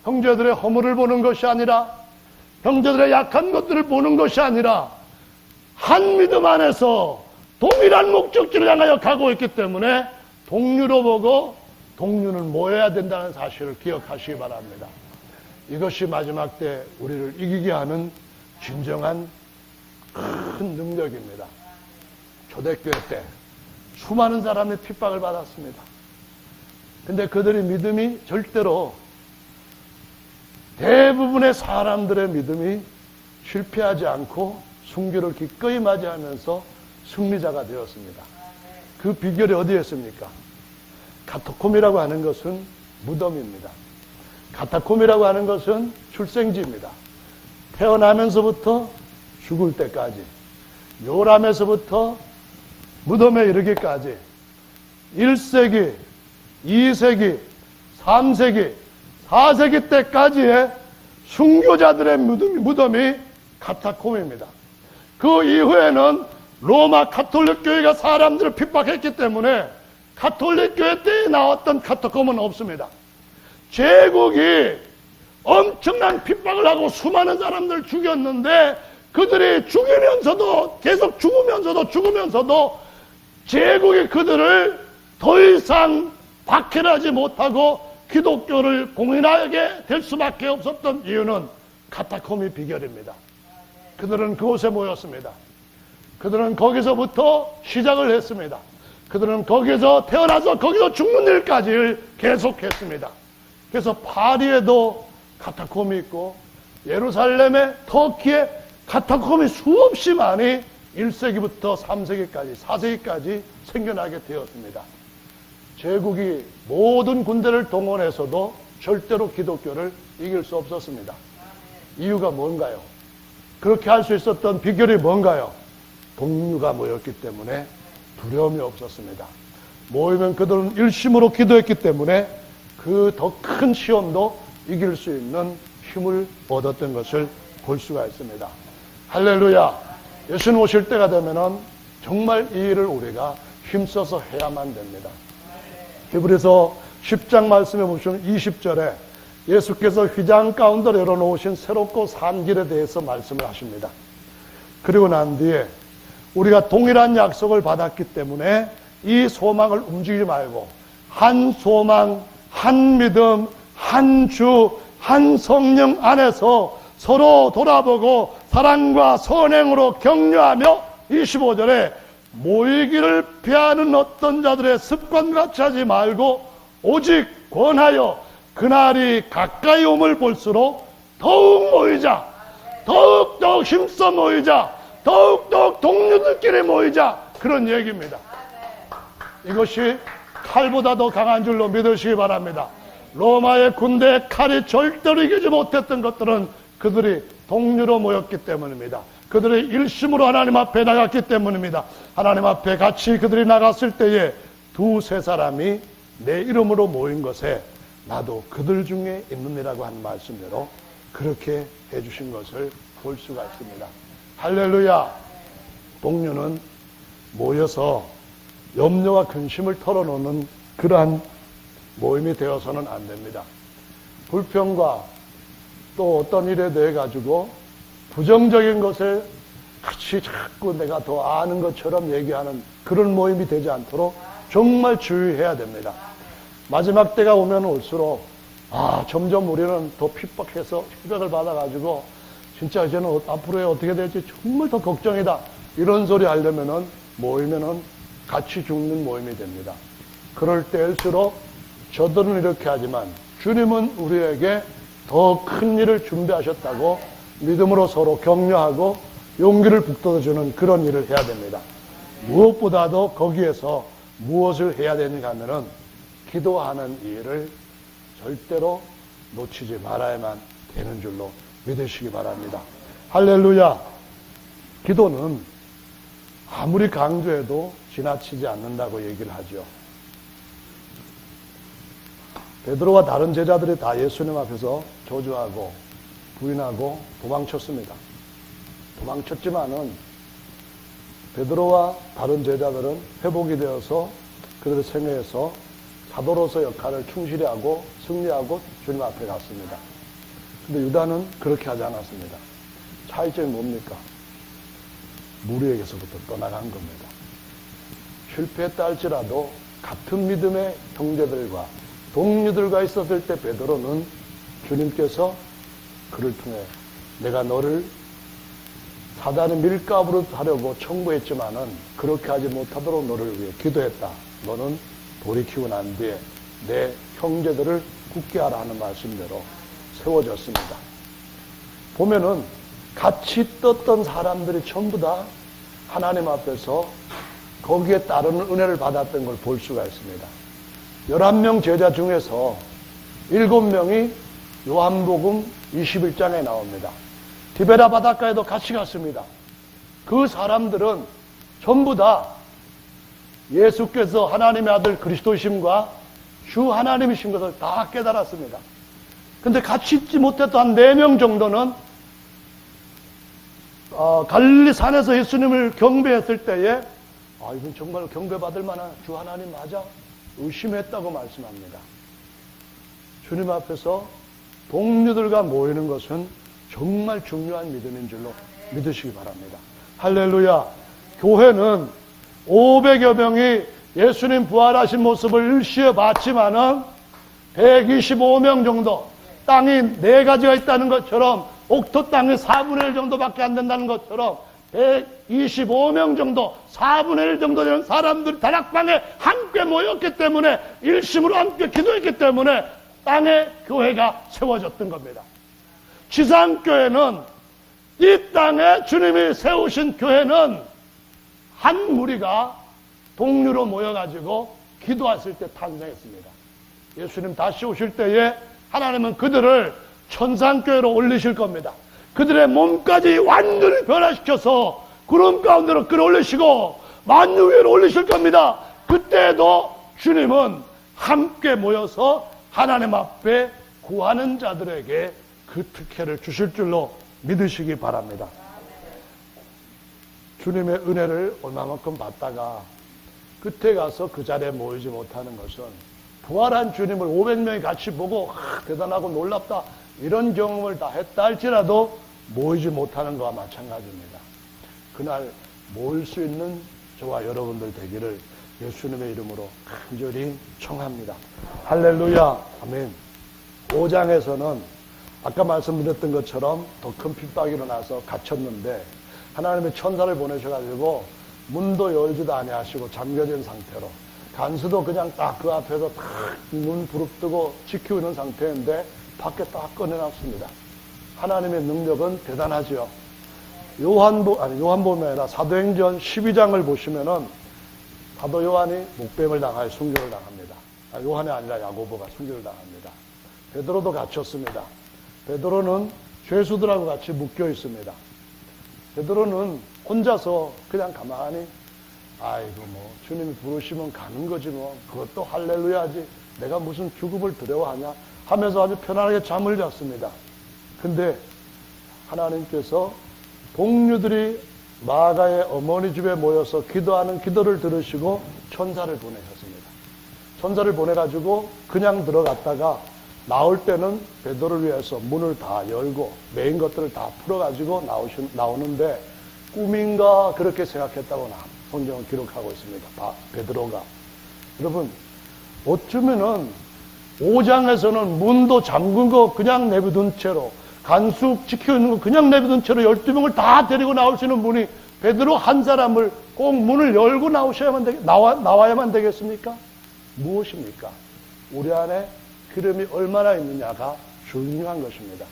형제들의 허물을 보는 것이 아니라, 형제들의 약한 것들을 보는 것이 아니라 한 믿음 안에서 동일한 목적지를 향하여 가고 있기 때문에 동료로 보고 동료는 모여야 된다는 사실을 기억하시기 바랍니다. 이것이 마지막 때 우리를 이기게 하는 진정한 큰 능력입니다. 초대교회 때 수많은 사람이 핍박을 받았습니다. 근데 그들의 믿음이 절대로, 대부분의 사람들의 믿음이 실패하지 않고 순교를 기꺼이 맞이하면서 승리자가 되었습니다. 그 비결이 어디에 있습니까? 카타콤이라고 하는 것은 무덤입니다. 카타콤이라고 하는 것은 출생지입니다. 태어나면서부터 죽을 때까지, 요람에서부터 무덤에 이르기까지 1세기, 2세기, 3세기, 4세기 때까지의 순교자들의 무덤이 카타콤입니다. 그 이후에는 로마 가톨릭 교회가 사람들을 핍박했기 때문에 가톨릭 교회 때에 나왔던 카타콤은 없습니다. 제국이 엄청난 핍박을 하고 수많은 사람들을 죽였는데 그들이 죽이면서도 계속 죽으면서도 제국이 그들을 더 이상 박해하지 못하고 기독교를 공인하게 될 수밖에 없었던 이유는 카타콤이 비결입니다. 그들은 그곳에 모였습니다. 그들은 거기서부터 시작을 했습니다. 그들은 거기서 태어나서 거기서 죽는 일까지를 계속했습니다. 그래서 파리에도 카타콤이 있고 예루살렘에, 터키에 카타콤이 수없이 많이 1세기부터 3세기까지, 4세기까지 생겨나게 되었습니다. 제국이 모든 군대를 동원해서도 절대로 기독교를 이길 수 없었습니다. 이유가 뭔가요? 그렇게 할 수 있었던 비결이 뭔가요? 동료가 모였기 때문에 두려움이 없었습니다. 모이면 그들은 일심으로 기도했기 때문에 그 더 큰 시험도 이길 수 있는 힘을 얻었던 것을 볼 수가 있습니다. 할렐루야! 예수님 오실 때가 되면은 정말 이 일을 우리가 힘써서 해야만 됩니다. 히브리서 10장 말씀에 보시면 20절에 예수께서 휘장 가운데 열어놓으신 새롭고 산 길에 대해서 말씀을 하십니다. 그리고 난 뒤에 우리가 동일한 약속을 받았기 때문에 이 소망을 움직이지 말고 한 소망, 한 믿음, 한 주, 한 성령 안에서 서로 돌아보고 사랑과 선행으로 격려하며 25절에 모이기를 피하는 어떤 자들의 습관같이 하지 말고 오직 권하여 그날이 가까이 옴을 볼수록 더욱 모이자, 더욱 힘써 모이자, 더욱 동료들끼리 모이자, 그런 얘기입니다. 이것이 칼보다 더 강한 줄로 믿으시기 바랍니다. 로마의 군대의 칼이 절대로 이기지 못했던 것들은 그들이 동료로 모였기 때문입니다. 그들이 일심으로 하나님 앞에 나갔기 때문입니다. 하나님 앞에 같이 그들이 나갔을 때에 두세 사람이 내 이름으로 모인 것에 나도 그들 중에 있느니라고 한 말씀대로 그렇게 해주신 것을 볼 수가 있습니다. 할렐루야! 동료는 모여서 염려와 근심을 털어놓는 그러한 모임이 되어서는 안 됩니다. 불평과 또 어떤 일에 대해 가지고 부정적인 것에 같이 자꾸 내가 더 아는 것처럼 얘기하는 그런 모임이 되지 않도록 정말 주의해야 됩니다. 마지막 때가 오면 올수록 점점 우리는 더 핍박해서 핍박을 받아가지고 진짜 이제는 앞으로에 어떻게 될지 정말 더 걱정이다, 이런 소리 하려면은 모이면은 같이 죽는 모임이 됩니다. 그럴 때일수록 저들은 이렇게 하지만 주님은 우리에게 더 큰 일을 준비하셨다고 믿음으로 서로 격려하고 용기를 북돋아주는 그런 일을 해야 됩니다. 무엇보다도 거기에서 무엇을 해야 되는가 하면은 기도하는 일을 절대로 놓치지 말아야만 되는 줄로 믿으시기 바랍니다. 할렐루야. 기도는 아무리 강조해도 지나치지 않는다고 얘기를 하죠. 베드로와 다른 제자들이 다 예수님 앞에서 저주하고 부인하고 도망쳤습니다. 도망쳤지만은 베드로와 다른 제자들은 회복이 되어서 그들의 생애에서 사도로서 역할을 충실히 하고 승리하고 주님 앞에 갔습니다. 근데 유다는 그렇게 하지 않았습니다. 차이점이 뭡니까? 무리에게서부터 떠나간 겁니다. 실패했다 할지라도 같은 믿음의 형제들과 동료들과 있었을 때 베드로는 주님께서 그를 통해 내가 너를 사단의 밀가부로 하려고 청구했지만은 그렇게 하지 못하도록 너를 위해 기도했다. 너는 돌이키고 난 뒤에 내 형제들을 굳게 하라 하는 말씀대로 세워졌습니다. 보면은 같이 떴던 사람들이 전부 다 하나님 앞에서 거기에 따르는 은혜를 받았던 걸 볼 수가 있습니다. 11명 제자 중에서 7명이 요한복음 21장에 나옵니다. 디베라 바닷가에도 같이 갔습니다. 그 사람들은 전부 다 예수께서 하나님의 아들 그리스도이심과 주 하나님이신 것을 다 깨달았습니다. 근데 같이 있지 못했던 한 4명 정도는 갈릴리 산에서 예수님을 경배했을 때에 이건 정말 경배받을 만한 주 하나님 맞아? 의심했다고 말씀합니다. 주님 앞에서 동료들과 모이는 것은 정말 중요한 믿음인 줄로 믿으시기 바랍니다. 할렐루야. 교회는 500여 명이 예수님 부활하신 모습을 일시에 봤지만은 125명 정도, 땅이 4가지가 있다는 것처럼 옥토 땅의 4분의 1 정도밖에 안 된다는 것처럼 125명 정도, 4분의 1 정도 되는 사람들이 다락방에 함께 모였기 때문에 일심으로 함께 기도했기 때문에 땅에 교회가 세워졌던 겁니다. 지상교회는 이 땅에 주님이 세우신 교회는 한 무리가 동료로 모여가지고 기도했을 때 탄생했습니다. 예수님 다시 오실 때에 하나님은 그들을 천상교회로 올리실 겁니다. 그들의 몸까지 완전히 변화시켜서 구름 가운데로 끌어올리시고 만유 위로 올리실 겁니다. 그때에도 주님은 함께 모여서 하나님 앞에 구하는 자들에게 그 특혜를 주실 줄로 믿으시기 바랍니다. 주님의 은혜를 얼마만큼 받다가 끝에 가서 그 자리에 모이지 못하는 것은 부활한 주님을 500명이 같이 보고 대단하고 놀랍다 이런 경험을 다 했다 할지라도 모이지 못하는 것과 마찬가지입니다. 그날 모일 수 있는 저와 여러분들 되기를 예수님의 이름으로 간절히 청합니다. 할렐루야. 아멘. 5장에서는 아까 말씀드렸던 것처럼 더 큰 핍박이 일어나서 갇혔는데 하나님의 천사를 보내셔가지고 문도 열지도 아니하시고 잠겨진 상태로 간수도 그냥 딱 그 앞에서 딱 문 부릅뜨고 지키고 있는 상태인데 밖에 딱 꺼내놨습니다. 하나님의 능력은 대단하죠. 요한복음이 아니라 사도행전 12장을 보시면은 사도 요한이 목뱀을 당하여 순교를 당합니다. 요한이 아니라 야고보가 순교를 당합니다. 베드로도 갇혔습니다. 베드로는 죄수들하고 같이 묶여 있습니다. 베드로는 혼자서 그냥 가만히 주님이 부르시면 가는 거지 뭐 그것도 할렐루야지 내가 무슨 죽음을 두려워하냐 하면서 아주 편안하게 잠을 잤습니다. 근데 하나님께서 동료들이 마가의 어머니 집에 모여서 기도하는 기도를 들으시고 천사를 보내셨습니다. 천사를 보내가지고 그냥 들어갔다가 나올 때는 베드로를 위해서 문을 다 열고 메인 것들을 다 풀어가지고 나오는데 꿈인가 그렇게 생각했다고 성경은 기록하고 있습니다. 베드로가. 여러분 어쩌면은 5장에서는 문도 잠근 거 그냥 내비둔 채로 간수 지켜있는 거 그냥 내비둔 채로 12명을 다 데리고 나올 수 있는 분이 베드로 한 사람을 꼭 문을 열고 나와야만 되겠습니까? 무엇입니까? 우리 안에 기름이 얼마나 있느냐가 중요한 것입니다.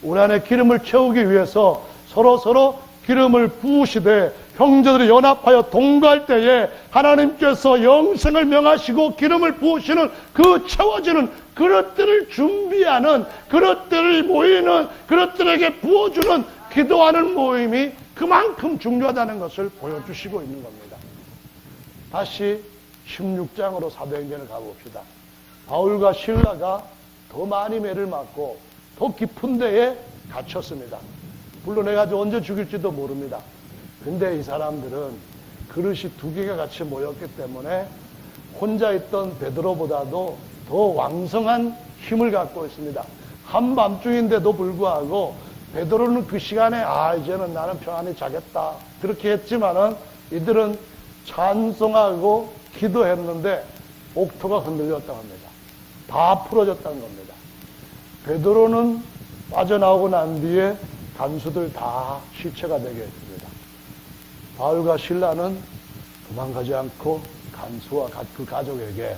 우리 안에 기름을 채우기 위해서 서로 기름을 부으시되 형제들이 연합하여 동거할 때에 하나님께서 영생을 명하시고 기름을 부으시는 그 채워지는 그릇들을 준비하는, 그릇들을 모이는, 그릇들에게 부어주는 기도하는 모임이 그만큼 중요하다는 것을 보여주시고 있는 겁니다. 다시 16장으로 사도행전을 가봅시다. 바울과 실라가 더 많이 매를 맞고 더 깊은 데에 갇혔습니다. 물론 내가 언제 죽일지도 모릅니다. 근데 이 사람들은 그릇이 두 개가 같이 모였기 때문에 혼자 있던 베드로보다도 더 왕성한 힘을 갖고 있습니다. 한밤중인데도 불구하고 베드로는 그 시간에 이제는 나는 편안히 자겠다 그렇게 했지만은 이들은 찬송하고 기도했는데 옥토가 흔들렸다고 합니다. 다 풀어졌다는 겁니다. 베드로는 빠져나오고 난 뒤에 간수들 다 시체가 되게 했습니다. 바울과 실라는 도망가지 않고 간수와 그 가족에게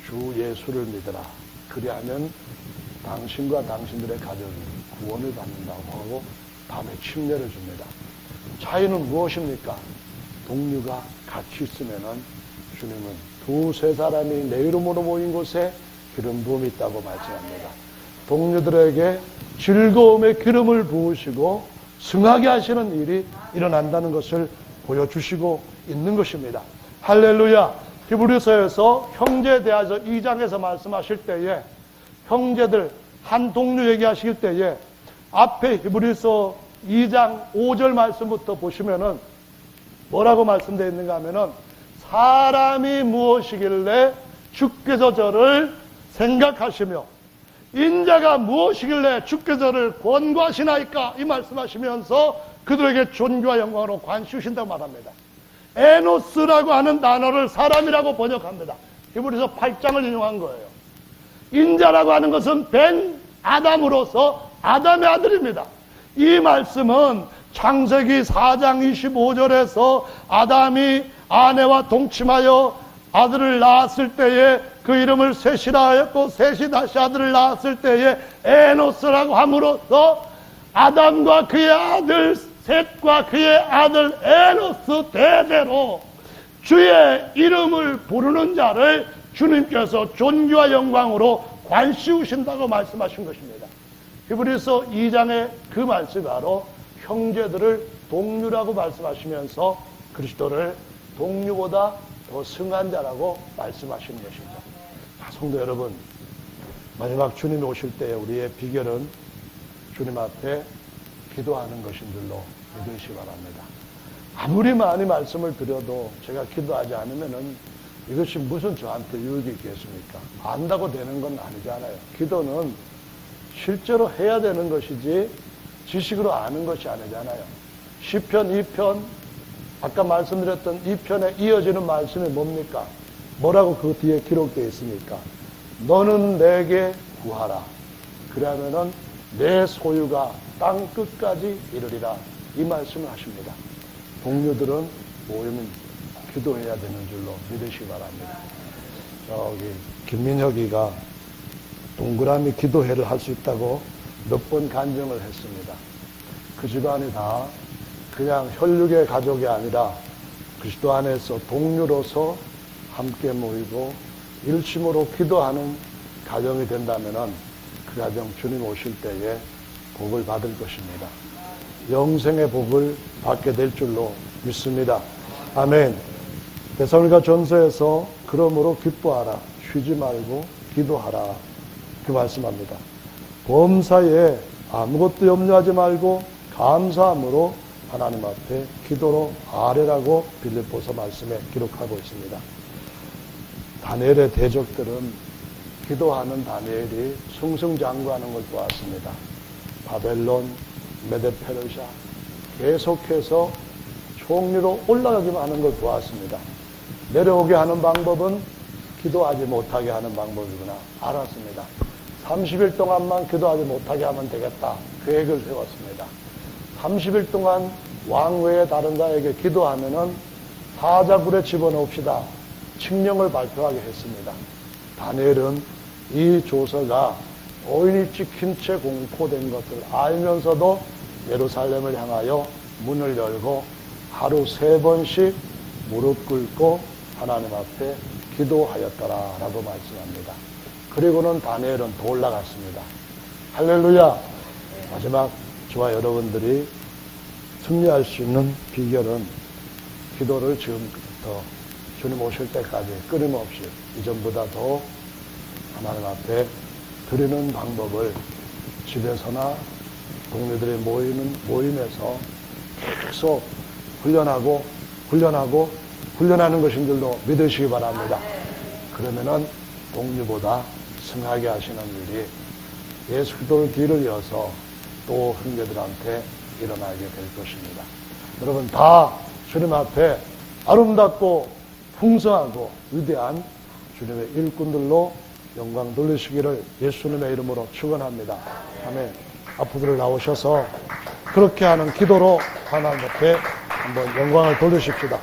주 예수를 믿으라. 그리하면 당신과 당신들의 가족이 구원을 받는다고 하고 밤에 침례를 줍니다. 차이는 무엇입니까? 동료가 같이 있으면은 주님은 두세 사람이 내 이름으로 모인 곳에 기름 부음이 있다고 말씀합니다. 동료들에게 즐거움의 기름을 부으시고 승하게 하시는 일이 일어난다는 것을 보여주시고 있는 것입니다. 할렐루야. 히브리서에서 형제에 대해서 2장에서 말씀하실 때에 형제들 한 동료 얘기하실 때에 앞에 히브리서 2장 5절 말씀부터 보시면은 뭐라고 말씀되어 있는가 하면은 사람이 무엇이길래 주께서 저를 생각하시며 인자가 무엇이길래 주께서 저를 권고하시나이까 이 말씀하시면서 그들에게 존귀와 영광으로 관시우신다고 말합니다. 에노스라고 하는 단어를 사람이라고 번역합니다. 히브리서 8장을 인용한 거예요. 인자라고 하는 것은 벤 아담으로서 아담의 아들입니다. 이 말씀은 창세기 4장 25절에서 아담이 아내와 동침하여 아들을 낳았을 때에 그 이름을 셋이라 하였고 셋이 다시 아들을 낳았을 때에 에노스라고 함으로써 아담과 그의 아들 셋과 그의 아들 에노스 대대로 주의 이름을 부르는 자를 주님께서 존귀와 영광으로 관시우신다고 말씀하신 것입니다. 히브리서 2장의 그 말씀이 바로 형제들을 동료라고 말씀하시면서 그리스도를 동료보다 더 승한 자라고 말씀하시는 것입니다. 성도 여러분, 마지막 주님이 오실 때 우리의 비결은 주님 앞에 기도하는 것인 줄로 믿으시기 바랍니다. 아무리 많이 말씀을 드려도 제가 기도하지 않으면은 이것이 무슨 저한테 유익이 있겠습니까? 안다고 되는 건 아니잖아요. 기도는 실제로 해야 되는 것이지 지식으로 아는 것이 아니잖아요. 시편 2편 아까 말씀드렸던 2편에 이어지는 말씀이 뭡니까? 뭐라고 그 뒤에 기록되어 있습니까? 너는 내게 구하라. 그러면은 내 소유가 땅 끝까지 이르리라. 이 말씀을 하십니다. 동료들은 모이면 기도해야 되는 줄로 믿으시기 바랍니다. 저기 김민혁이가 동그라미 기도회를 할 수 있다고 몇 번 간증을 했습니다. 그 집안이 다 그냥 혈육의 가족이 아니라 그리스도 안에서 동료로서 함께 모이고 일심으로 기도하는 가정이 된다면은 그 가정 주님 오실 때에 복을 받을 것입니다. 영생의 복을 받게 될 줄로 믿습니다. 아멘. 데살로니가 전서에서 그러므로 기뻐하라, 쉬지 말고 기도하라 그 말씀합니다. 범사에 아무것도 염려하지 말고 감사함으로 하나님 앞에 기도로 아뢰라고 빌립보서 말씀에 기록하고 있습니다. 다니엘의 대적들은 기도하는 다니엘이 승승장구하는 걸 보았습니다. 바벨론, 메데페르샤 계속해서 총리로 올라가기만 하는 걸 보았습니다. 내려오게 하는 방법은 기도하지 못하게 하는 방법이구나 알았습니다. 30일 동안만 기도하지 못하게 하면 되겠다 계획을 세웠습니다. 30일 동안 왕 외에 다른 자에게 기도하면은 사자굴에 집어넣읍시다. 칙령을 발표하게 했습니다. 다니엘은 이 조서가 오인이 찍힌 채 공포된 것을 알면서도 예루살렘을 향하여 문을 열고 하루 3번씩 무릎 꿇고 하나님 앞에 기도하였더라라고 말씀합니다. 그리고는 다니엘은 더 올라갔습니다. 할렐루야. 마지막 저와 여러분들이 승리할 수 있는 비결은 기도를 지금부터 주님 오실 때까지 끊임없이 이전보다 더 하나님 앞에 드리는 방법을 집에서나 동료들이 모이는 모임에서 계속 훈련하는 것인 줄로 믿으시기 바랍니다. 그러면은 동료보다 승하게 하시는 일이 예수 그리스도의 길을 이어서 또 형제들한테 일어나게 될 것입니다. 여러분 다 주님 앞에 아름답고 풍성하고 위대한 주님의 일꾼들로 영광 돌리시기를 예수님의 이름으로 축원합니다. 아멘. 앞으로 나오셔서 그렇게 하는 기도로 하나님 앞에 한번 영광을 돌리십시다.